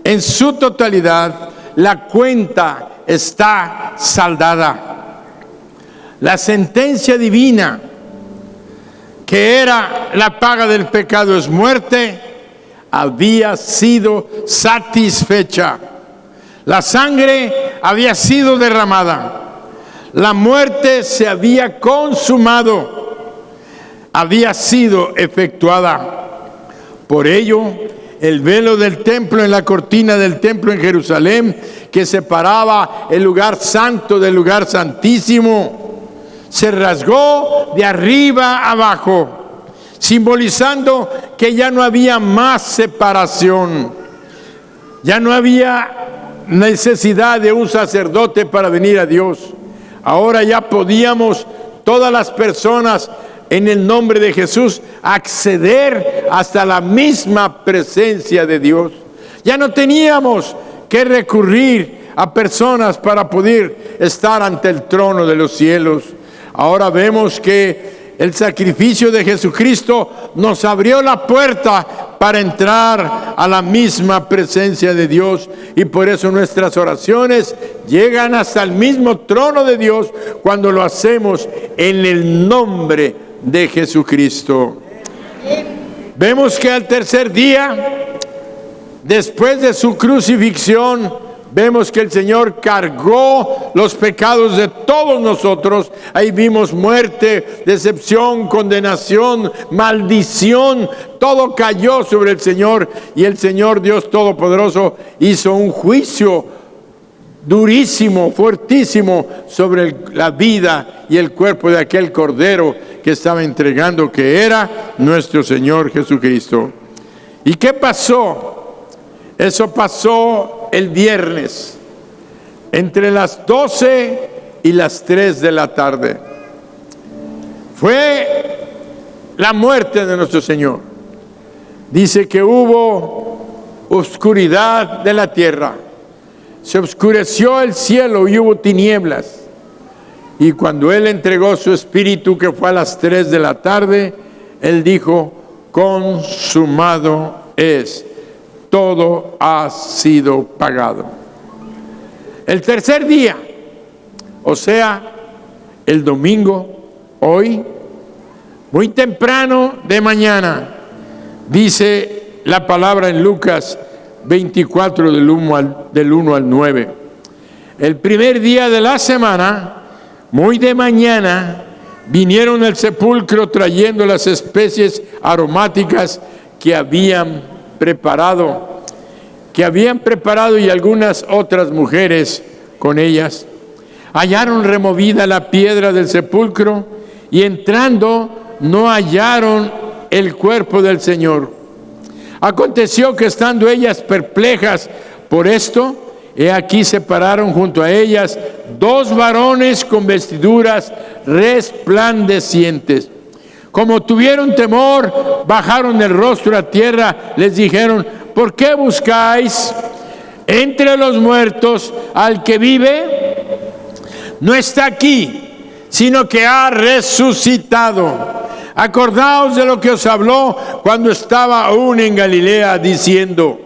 en su totalidad, la cuenta está saldada. La sentencia divina, que era la paga del pecado es muerte, había sido satisfecha. La sangre había sido derramada. La muerte se había consumado, había sido efectuada. Por ello, el velo del templo, en la cortina del templo en Jerusalén, que separaba el lugar santo del lugar santísimo, se rasgó de arriba a abajo, simbolizando que ya no había más separación. Ya no había necesidad de un sacerdote para venir a Dios. Ahora ya podíamos, todas las personas, en el nombre de Jesús, acceder hasta la misma presencia de Dios. Ya no teníamos que recurrir a personas para poder estar ante el trono de los cielos. Ahora vemos que el sacrificio de Jesucristo nos abrió la puerta para entrar a la misma presencia de Dios, y por eso nuestras oraciones llegan hasta el mismo trono de Dios cuando lo hacemos en el nombre de Jesucristo. Vemos que al tercer día, después de su crucifixión, vemos que el Señor cargó los pecados de todos nosotros. Ahí vimos muerte, decepción, condenación, maldición. Todo cayó sobre el Señor, y el Señor Dios Todopoderoso hizo un juicio durísimo, fuertísimo sobre la vida y el cuerpo de aquel Cordero que estaba entregando, que era nuestro Señor Jesucristo. ¿Y qué pasó? Eso pasó el viernes, entre las 12 y las 3 de la tarde. Fue la muerte de nuestro Señor. Dice que hubo oscuridad de la tierra, se oscureció el cielo y hubo tinieblas. Y cuando Él entregó su espíritu, que fue a las 3 de la tarde, Él dijo: consumado es. Todo ha sido pagado. El tercer día, o sea, el domingo, hoy, muy temprano de mañana, dice la palabra en Lucas 24 del 1 al 9. El primer día de la semana, muy de mañana, vinieron al sepulcro trayendo las especies aromáticas que habían preparado, y algunas otras mujeres con ellas. Hallaron removida la piedra del sepulcro, y entrando no hallaron el cuerpo del Señor. Aconteció que, estando ellas perplejas por esto, he aquí se pararon junto a ellas 2 varones con vestiduras resplandecientes. Como tuvieron temor, bajaron el rostro a tierra, les dijeron: ¿por qué buscáis entre los muertos al que vive? No está aquí, sino que ha resucitado. Acordaos de lo que os habló cuando estaba aún en Galilea, diciendo: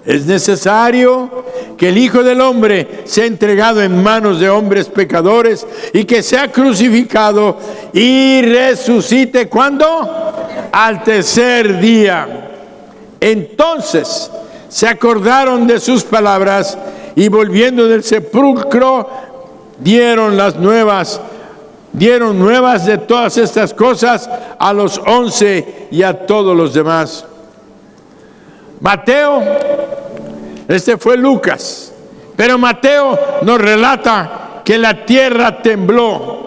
es necesario que el Hijo del Hombre sea entregado en manos de hombres pecadores, y que sea crucificado y resucite. ¿Cuándo? Al tercer día. Entonces se acordaron de sus palabras, y volviendo del sepulcro dieron nuevas de todas estas cosas a los 11 y a todos los demás. Mateo, este fue Lucas, pero Mateo nos relata que la tierra tembló,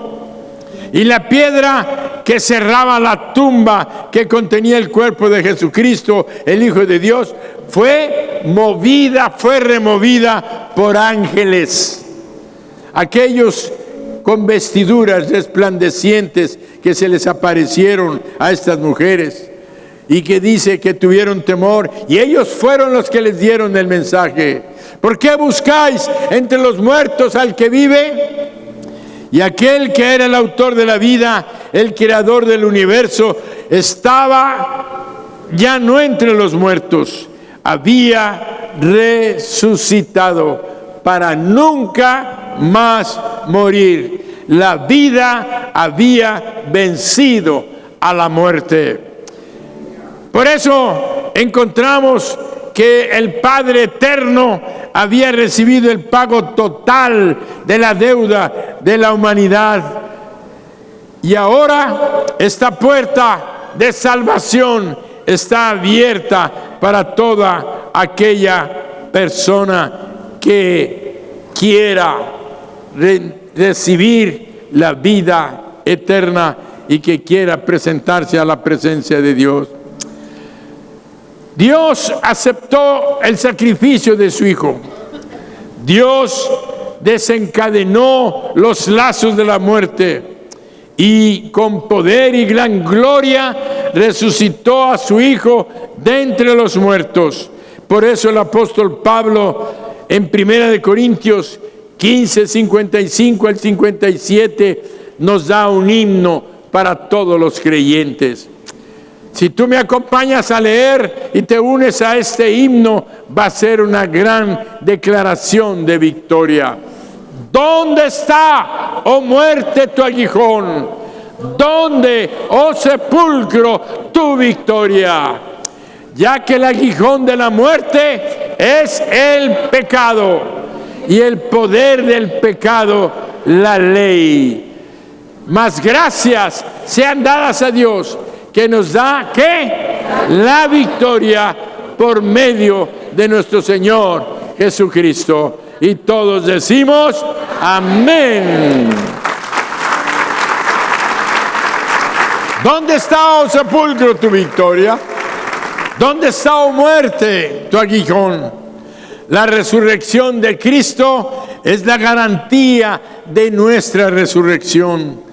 y la piedra que cerraba la tumba que contenía el cuerpo de Jesucristo, el Hijo de Dios, fue removida por ángeles. Aquellos con vestiduras resplandecientes que se les aparecieron a estas mujeres, y que dice que tuvieron temor, y ellos fueron los que les dieron el mensaje: ¿por qué buscáis entre los muertos al que vive? Y aquel que era el autor de la vida, el creador del universo, estaba ya no entre los muertos, había resucitado para nunca más morir. La vida había vencido a la muerte. Por eso encontramos que el Padre Eterno había recibido el pago total de la deuda de la humanidad. Y ahora esta puerta de salvación está abierta para toda aquella persona que quiera recibir la vida eterna y que quiera presentarse a la presencia de Dios. Dios aceptó el sacrificio de su Hijo. Dios desencadenó los lazos de la muerte, y con poder y gran gloria resucitó a su Hijo de entre los muertos. Por eso el apóstol Pablo en 1 Corintios 15, 55 al 57, nos da un himno para todos los creyentes. Si tú me acompañas a leer y te unes a este himno, va a ser una gran declaración de victoria. ¿Dónde está, oh muerte, tu aguijón? ¿Dónde, oh sepulcro, tu victoria? Ya que el aguijón de la muerte es el pecado, y el poder del pecado, la ley. Mas gracias sean dadas a Dios, que nos da, ¿qué? La victoria por medio de nuestro Señor Jesucristo. Y todos decimos, amén. ¿Dónde está, oh sepulcro, tu victoria? ¿Dónde está, oh muerte, tu aguijón? La resurrección de Cristo es la garantía de nuestra resurrección.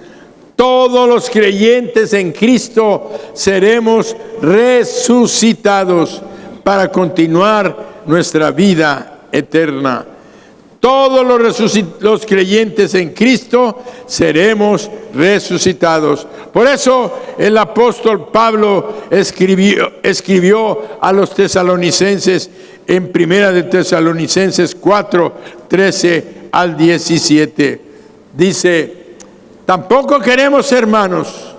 Todos los creyentes en Cristo seremos resucitados para continuar nuestra vida eterna. Todos los creyentes en Cristo seremos resucitados. Por eso el apóstol Pablo escribió a los tesalonicenses en 1 de Tesalonicenses 4, 13 al 17. Dice: tampoco queremos, hermanos,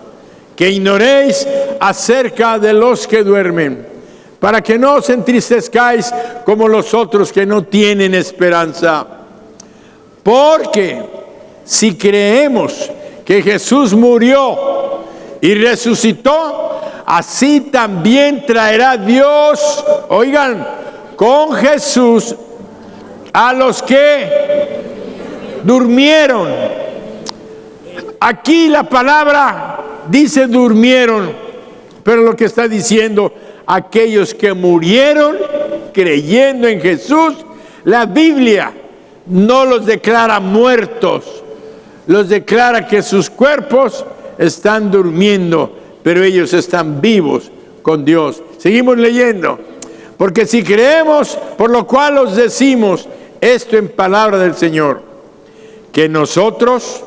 que ignoréis acerca de los que duermen, para que no os entristezcáis como los otros que no tienen esperanza. Porque si creemos que Jesús murió y resucitó, así también traerá Dios, oigan, con Jesús a los que durmieron. Aquí la palabra dice durmieron, pero lo que está diciendo, aquellos que murieron creyendo en Jesús, la Biblia no los declara muertos, los declara que sus cuerpos están durmiendo, pero ellos están vivos con Dios. Seguimos leyendo. Porque si creemos, por lo cual os decimos esto en palabra del Señor, que nosotros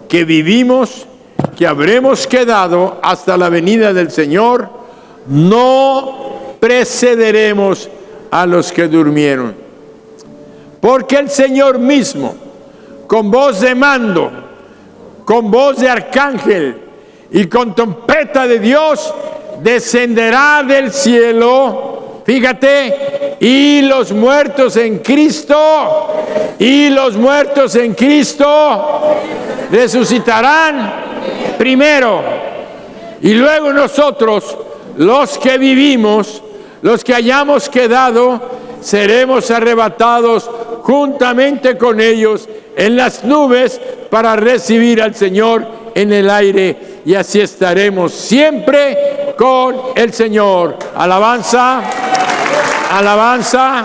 que vivimos, que habremos quedado hasta la venida del Señor, no precederemos a los que durmieron. Porque el Señor mismo, con voz de mando, con voz de arcángel y con trompeta de Dios, descenderá del cielo. Fíjate, y los muertos en Cristo, resucitarán primero. Y luego nosotros, los que vivimos, los que hayamos quedado, seremos arrebatados juntamente con ellos en las nubes para recibir al Señor en el aire, y así estaremos siempre con el Señor. Alabanza, alabanza.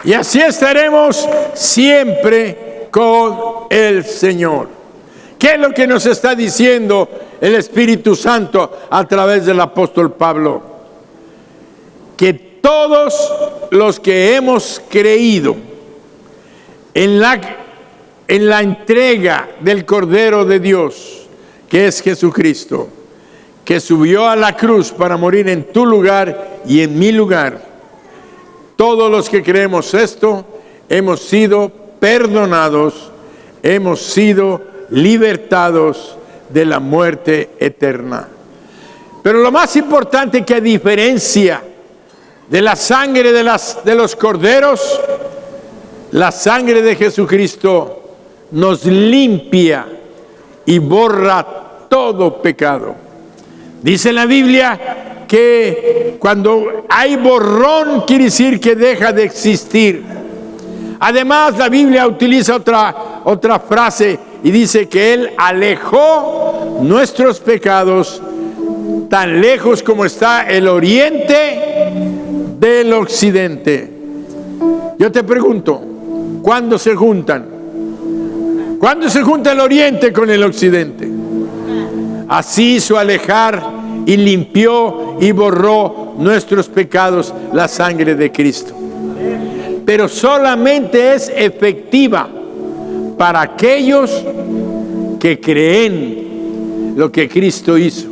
Y así estaremos siempre con el Señor. ¿Qué es lo que nos está diciendo el Espíritu Santo a través del apóstol Pablo? Que todos los que hemos creído en la entrega del Cordero de Dios, que es Jesucristo, que subió a la cruz para morir en tu lugar y en mi lugar, todos los que creemos esto, hemos sido perdonados, hemos sido libertados de la muerte eterna. Pero lo más importante, que a diferencia de la sangre de los corderos, la sangre de Jesucristo nos limpia y borra todo pecado. Dice la Biblia que cuando hay borrón, quiere decir que deja de existir. Además, la Biblia utiliza otra frase y dice que Él alejó nuestros pecados tan lejos como está el oriente del occidente. Yo te pregunto, ¿cuándo se juntan? ¿Cuándo se junta el oriente con el occidente? Así hizo alejar y limpió y borró nuestros pecados la sangre de Cristo. Pero solamente es efectiva para aquellos que creen lo que Cristo hizo.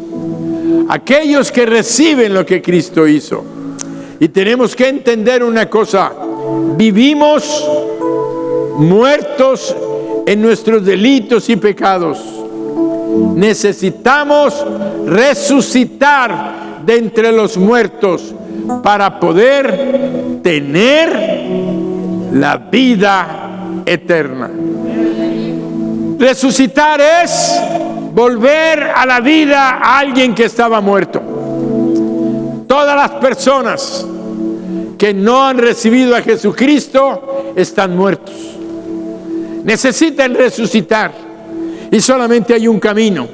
Aquellos que reciben lo que Cristo hizo. Y tenemos que entender una cosa: vivimos muertos en nuestros delitos y pecados. Necesitamos resucitar de entre los muertos para poder tener la vida eterna. Resucitar es volver a la vida a alguien que estaba muerto. Todas las personas que no han recibido a Jesucristo están muertos. Necesitan resucitar. Y solamente hay un camino: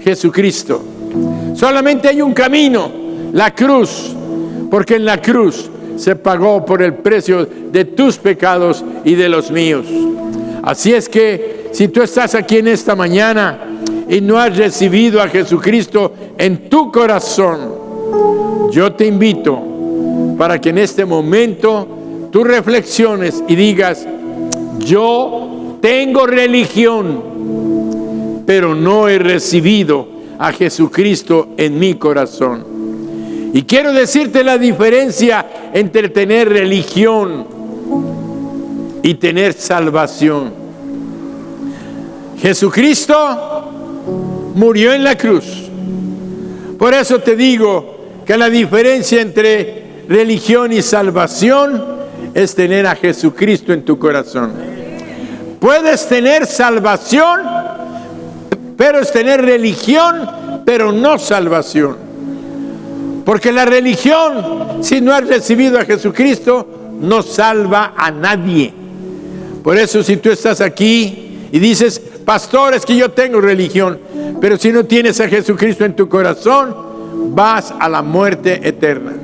Jesucristo. Solamente hay un camino: la cruz. Porque en la cruz se pagó por el precio de tus pecados y de los míos. Así es que si tú estás aquí en esta mañana y no has recibido a Jesucristo en tu corazón, yo te invito para que en este momento tú reflexiones y digas: yo tengo religión, pero no he recibido a Jesucristo en mi corazón. Y quiero decirte la diferencia entre tener religión y tener salvación. Jesucristo murió en la cruz. Por eso te digo que la diferencia entre religión y salvación es tener a Jesucristo en tu corazón. Puedes tener salvación, pero es tener religión, pero no salvación. Porque la religión, si no has recibido a Jesucristo, no salva a nadie. Por eso, si tú estás aquí y dices: pastor, es que yo tengo religión, pero si no tienes a Jesucristo en tu corazón, vas a la muerte eterna.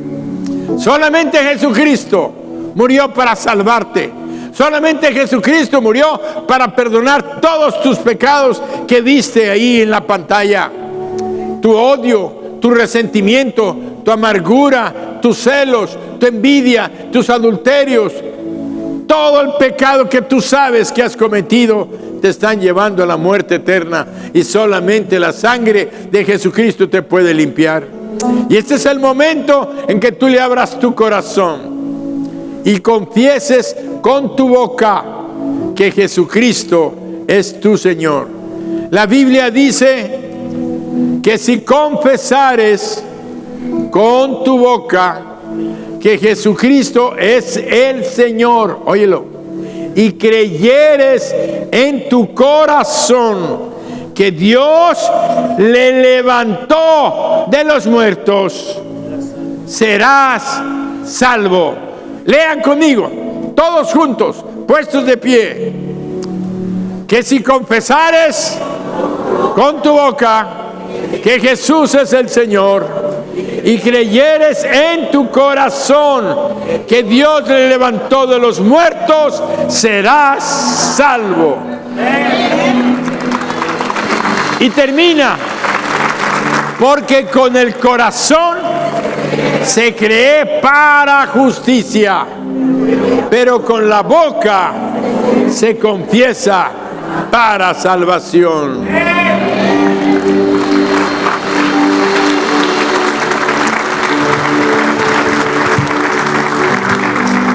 Solamente Jesucristo murió para salvarte. Solamente Jesucristo murió para perdonar todos tus pecados que viste ahí en la pantalla. Tu odio, tu resentimiento, tu amargura, tus celos, tu envidia, tus adulterios, todo el pecado que tú sabes que has cometido te están llevando a la muerte eterna, y solamente la sangre de Jesucristo te puede limpiar. Y este es el momento en que tú le abras tu corazón y confieses con tu boca que Jesucristo es tu Señor. La Biblia dice que si confesares con tu boca que Jesucristo es el Señor, óyelo, y creyeres en tu corazón que Dios le levantó de los muertos, serás salvo. Lean conmigo, todos juntos, puestos de pie. Que si confesares con tu boca que Jesús es el Señor y creyeres en tu corazón que Dios le levantó de los muertos, serás salvo. Y termina: porque con el corazón se cree para justicia, pero con la boca se confiesa para salvación.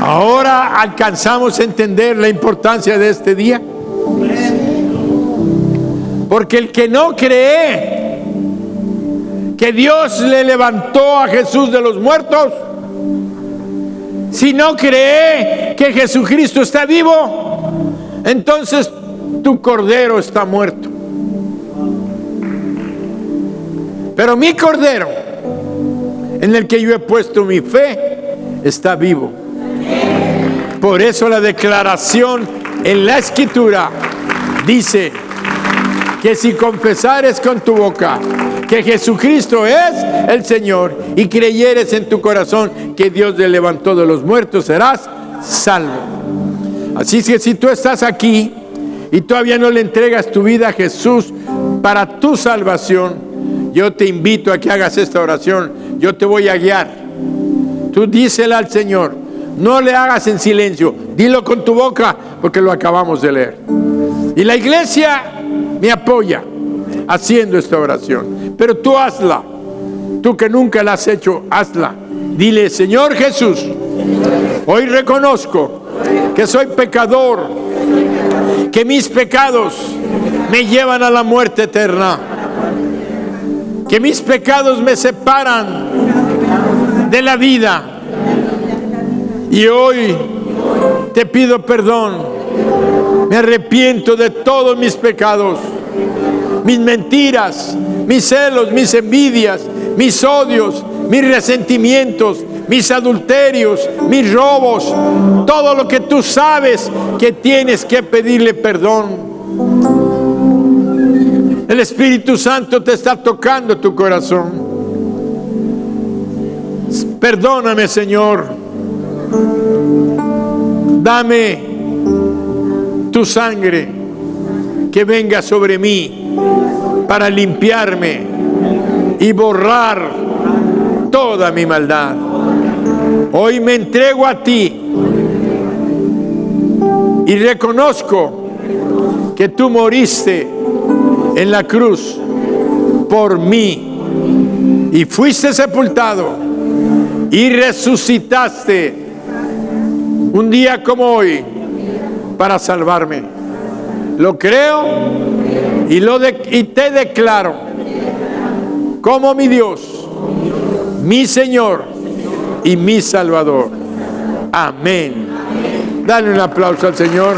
Ahora alcanzamos a entender la importancia de este día. Porque el que no cree que Dios le levantó a Jesús de los muertos, si no cree que Jesucristo está vivo, entonces tu cordero está muerto. Pero mi cordero, en el que yo he puesto mi fe, está vivo. Por eso la declaración en la Escritura dice que si confesares con tu boca que Jesucristo es el Señor y creyeres en tu corazón que Dios le levantó de los muertos, serás salvo. Así es que si tú estás aquí y todavía no le entregas tu vida a Jesús para tu salvación, yo te invito a que hagas esta oración. Yo te voy a guiar. Tú dísela al Señor. No le hagas en silencio. Dilo con tu boca, porque lo acabamos de leer. Y la iglesia me apoya haciendo esta oración. Pero tú hazla. Tú que nunca la has hecho, hazla. Dile: Señor Jesús, hoy reconozco que soy pecador, que mis pecados me llevan a la muerte eterna, que mis pecados me separan de la vida. Y hoy te pido perdón. Me arrepiento de todos mis pecados, mis mentiras, mis celos, mis envidias, mis odios, mis resentimientos, mis adulterios, mis robos, todo lo que tú sabes que tienes que pedirle perdón. El Espíritu Santo te está tocando tu corazón. Perdóname, Señor. Dame tu sangre que venga sobre mí para limpiarme y borrar toda mi maldad. Hoy me entrego a ti y reconozco que tú moriste en la cruz por mí y fuiste sepultado y resucitaste un día como hoy para salvarme. Lo creo y te declaro como mi Dios, mi Señor y mi Salvador. Amén. Dale un aplauso al Señor.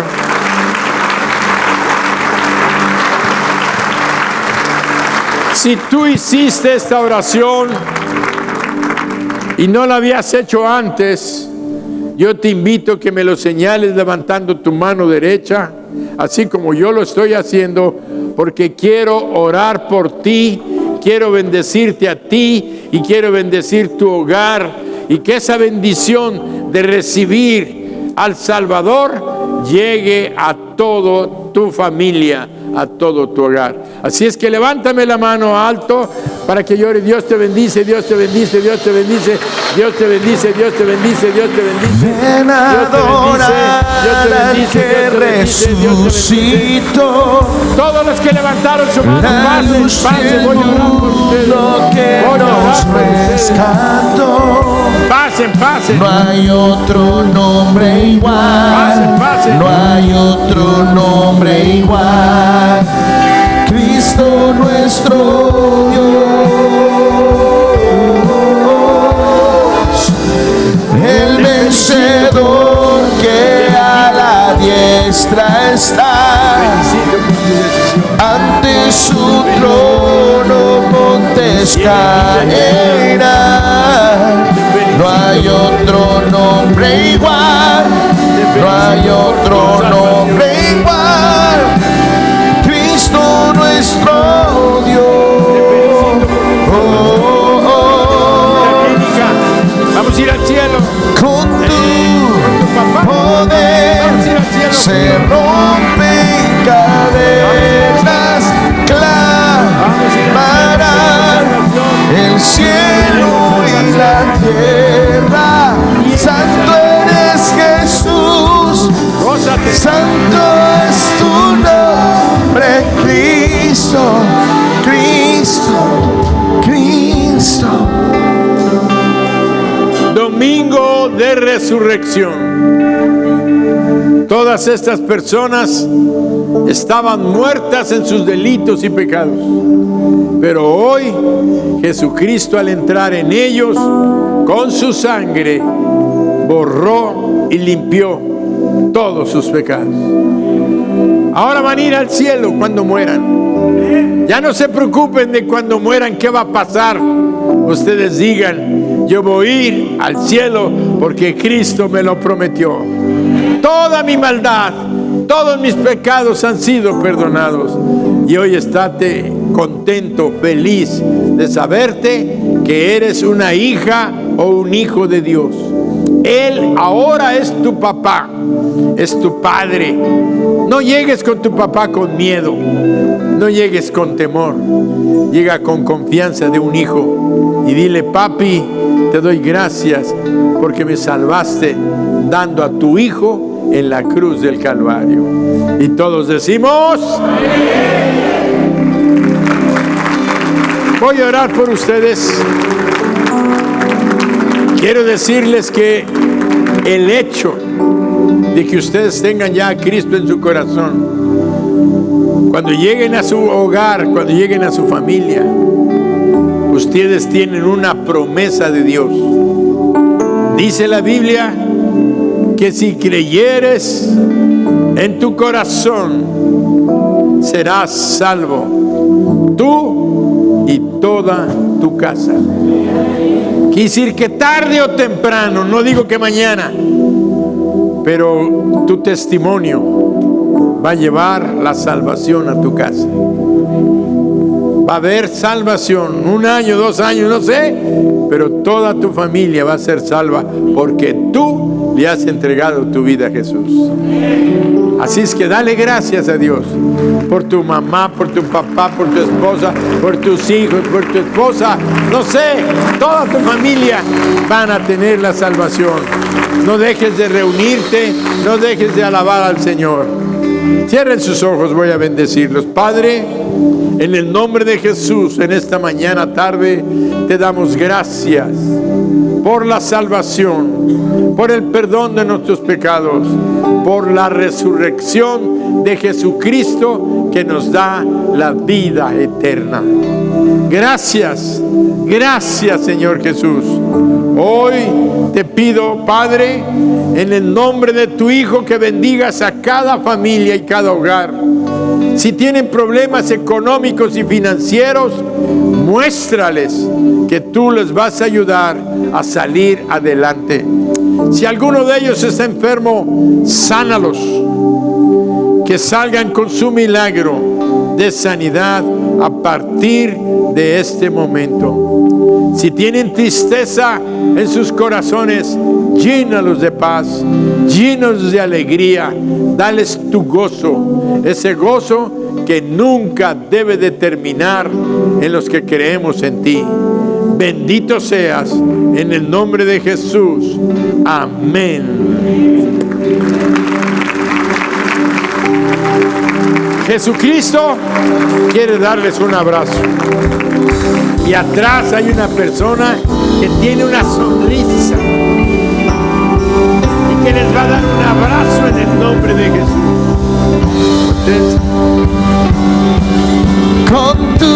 Si tú hiciste esta oración y no la habías hecho antes, yo te invito a que me lo señales levantando tu mano derecha, así como yo lo estoy haciendo, porque quiero orar por ti, quiero bendecirte a ti y quiero bendecir tu hogar, y que esa bendición de recibir al Salvador llegue a toda tu familia, a todo tu hogar. Así es que levántame la mano alto para que llore. Dios te bendice, Dios te bendice, Dios te bendice, Dios te bendice, Dios te bendice, Dios te bendice. Ven a adorar al que resucitó. Todos los que levantaron su mano, pasen, pasen, voy a orar por ustedes. Voy a orar por ustedes. Pasen, pasen. No hay otro nombre igual. Pasen, pasen. No hay otro nombre igual. Cristo nuestro Dios, el vencedor que a la diestra está. Ante su trono montes caerán. No hay otro nombre igual. No hay otro nombre igual. Cristo nuestro Dios. Vamos a ir al cielo. Con tu poder se rompen cadenas, clamarán el cielo y la tierra. Santo eres Jesús, santo es tu nombre, Cristo, Cristo, Cristo. Domingo de resurrección. Todas estas personas estaban muertas en sus delitos y pecados, pero hoy Jesucristo, al entrar en ellos con su sangre, borró y limpió todos sus pecados. Ahora van a ir al cielo cuando mueran. Ya no se preocupen de cuando mueran qué va a pasar. Ustedes digan: yo voy a ir al cielo porque Cristo me lo prometió. Toda mi maldad, todos mis pecados han sido perdonados. Y hoy estate contento, feliz de saberte que eres una hija o un hijo de Dios. Él ahora es tu papá, es tu padre. No llegues con tu papá con miedo, no llegues con temor. Llega con confianza de un hijo y dile: papi, te doy gracias porque me salvaste dando a tu hijo en la cruz del Calvario. Y todos decimos: voy a orar por ustedes. Quiero decirles que el hecho de que ustedes tengan ya a Cristo en su corazón, cuando lleguen a su hogar, cuando lleguen a su familia, ustedes tienen una promesa de Dios. Dice la Biblia que si creyeres en tu corazón, serás salvo, tú y toda tu casa. Quiere decir que tarde o temprano, no digo que mañana, pero tu testimonio va a llevar la salvación a tu casa. Va a haber salvación, 1 año, 2 años, no sé, pero toda tu familia va a ser salva porque tú le has entregado tu vida a Jesús. Así es que dale gracias a Dios por tu mamá, por tu papá, por tu esposa, por tus hijos, por tu esposa. No sé, toda tu familia van a tener la salvación. No dejes de reunirte, no dejes de alabar al Señor. Cierren sus ojos, voy a bendecirlos. Padre, en el nombre de Jesús, en esta mañana, tarde, te damos gracias por la salvación, por el perdón de nuestros pecados, por la resurrección de Jesucristo que nos da la vida eterna. Gracias, gracias, Señor Jesús. Hoy te pido, Padre, en el nombre de tu Hijo, que bendigas a cada familia y cada hogar. Si tienen problemas económicos y financieros, muéstrales que tú les vas a ayudar a salir adelante. Si alguno de ellos está enfermo, sánalos. Que salgan con su milagro de sanidad a partir de este momento. Si tienen tristeza en sus corazones, llénalos de paz, llénalos de alegría, dales tu gozo, ese gozo que nunca debe de terminar en los que creemos en ti. Bendito seas en el nombre de Jesús. Amén. Jesucristo quiere darles un abrazo. Y atrás hay una persona que tiene una sonrisa y que les va a dar un abrazo en el nombre de Jesús. Ustedes, con tu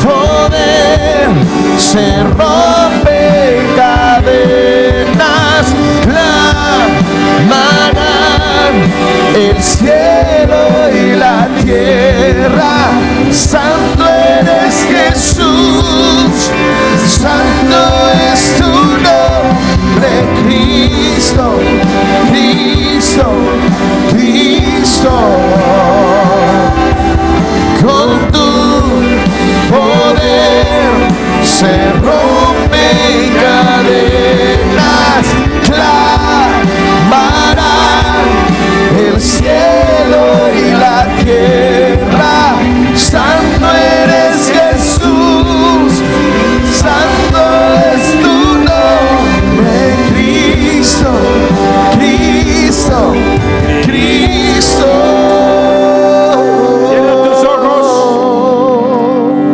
poder se rompen cadenas, clamarán el cielo y la tierra. Santo eres Jesús, santo es tu nombre, Cristo, Cristo, Cristo. Con tu poder se rompen cadenas, clamarán el cielo y la tierra. Santo eres Jesús, santo es tu nombre, Cristo, Cristo, Cristo. cierra tus ojos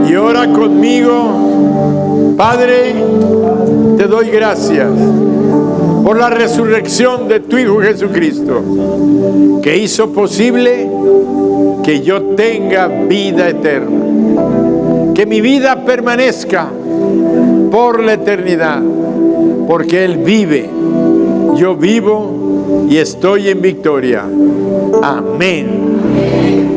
y ora conmigo. Padre, te doy gracias por la resurrección de tu Hijo Jesucristo, que hizo posible que yo tenga vida eterna, que mi vida permanezca por la eternidad, porque Él vive, yo vivo y estoy en victoria. Amén.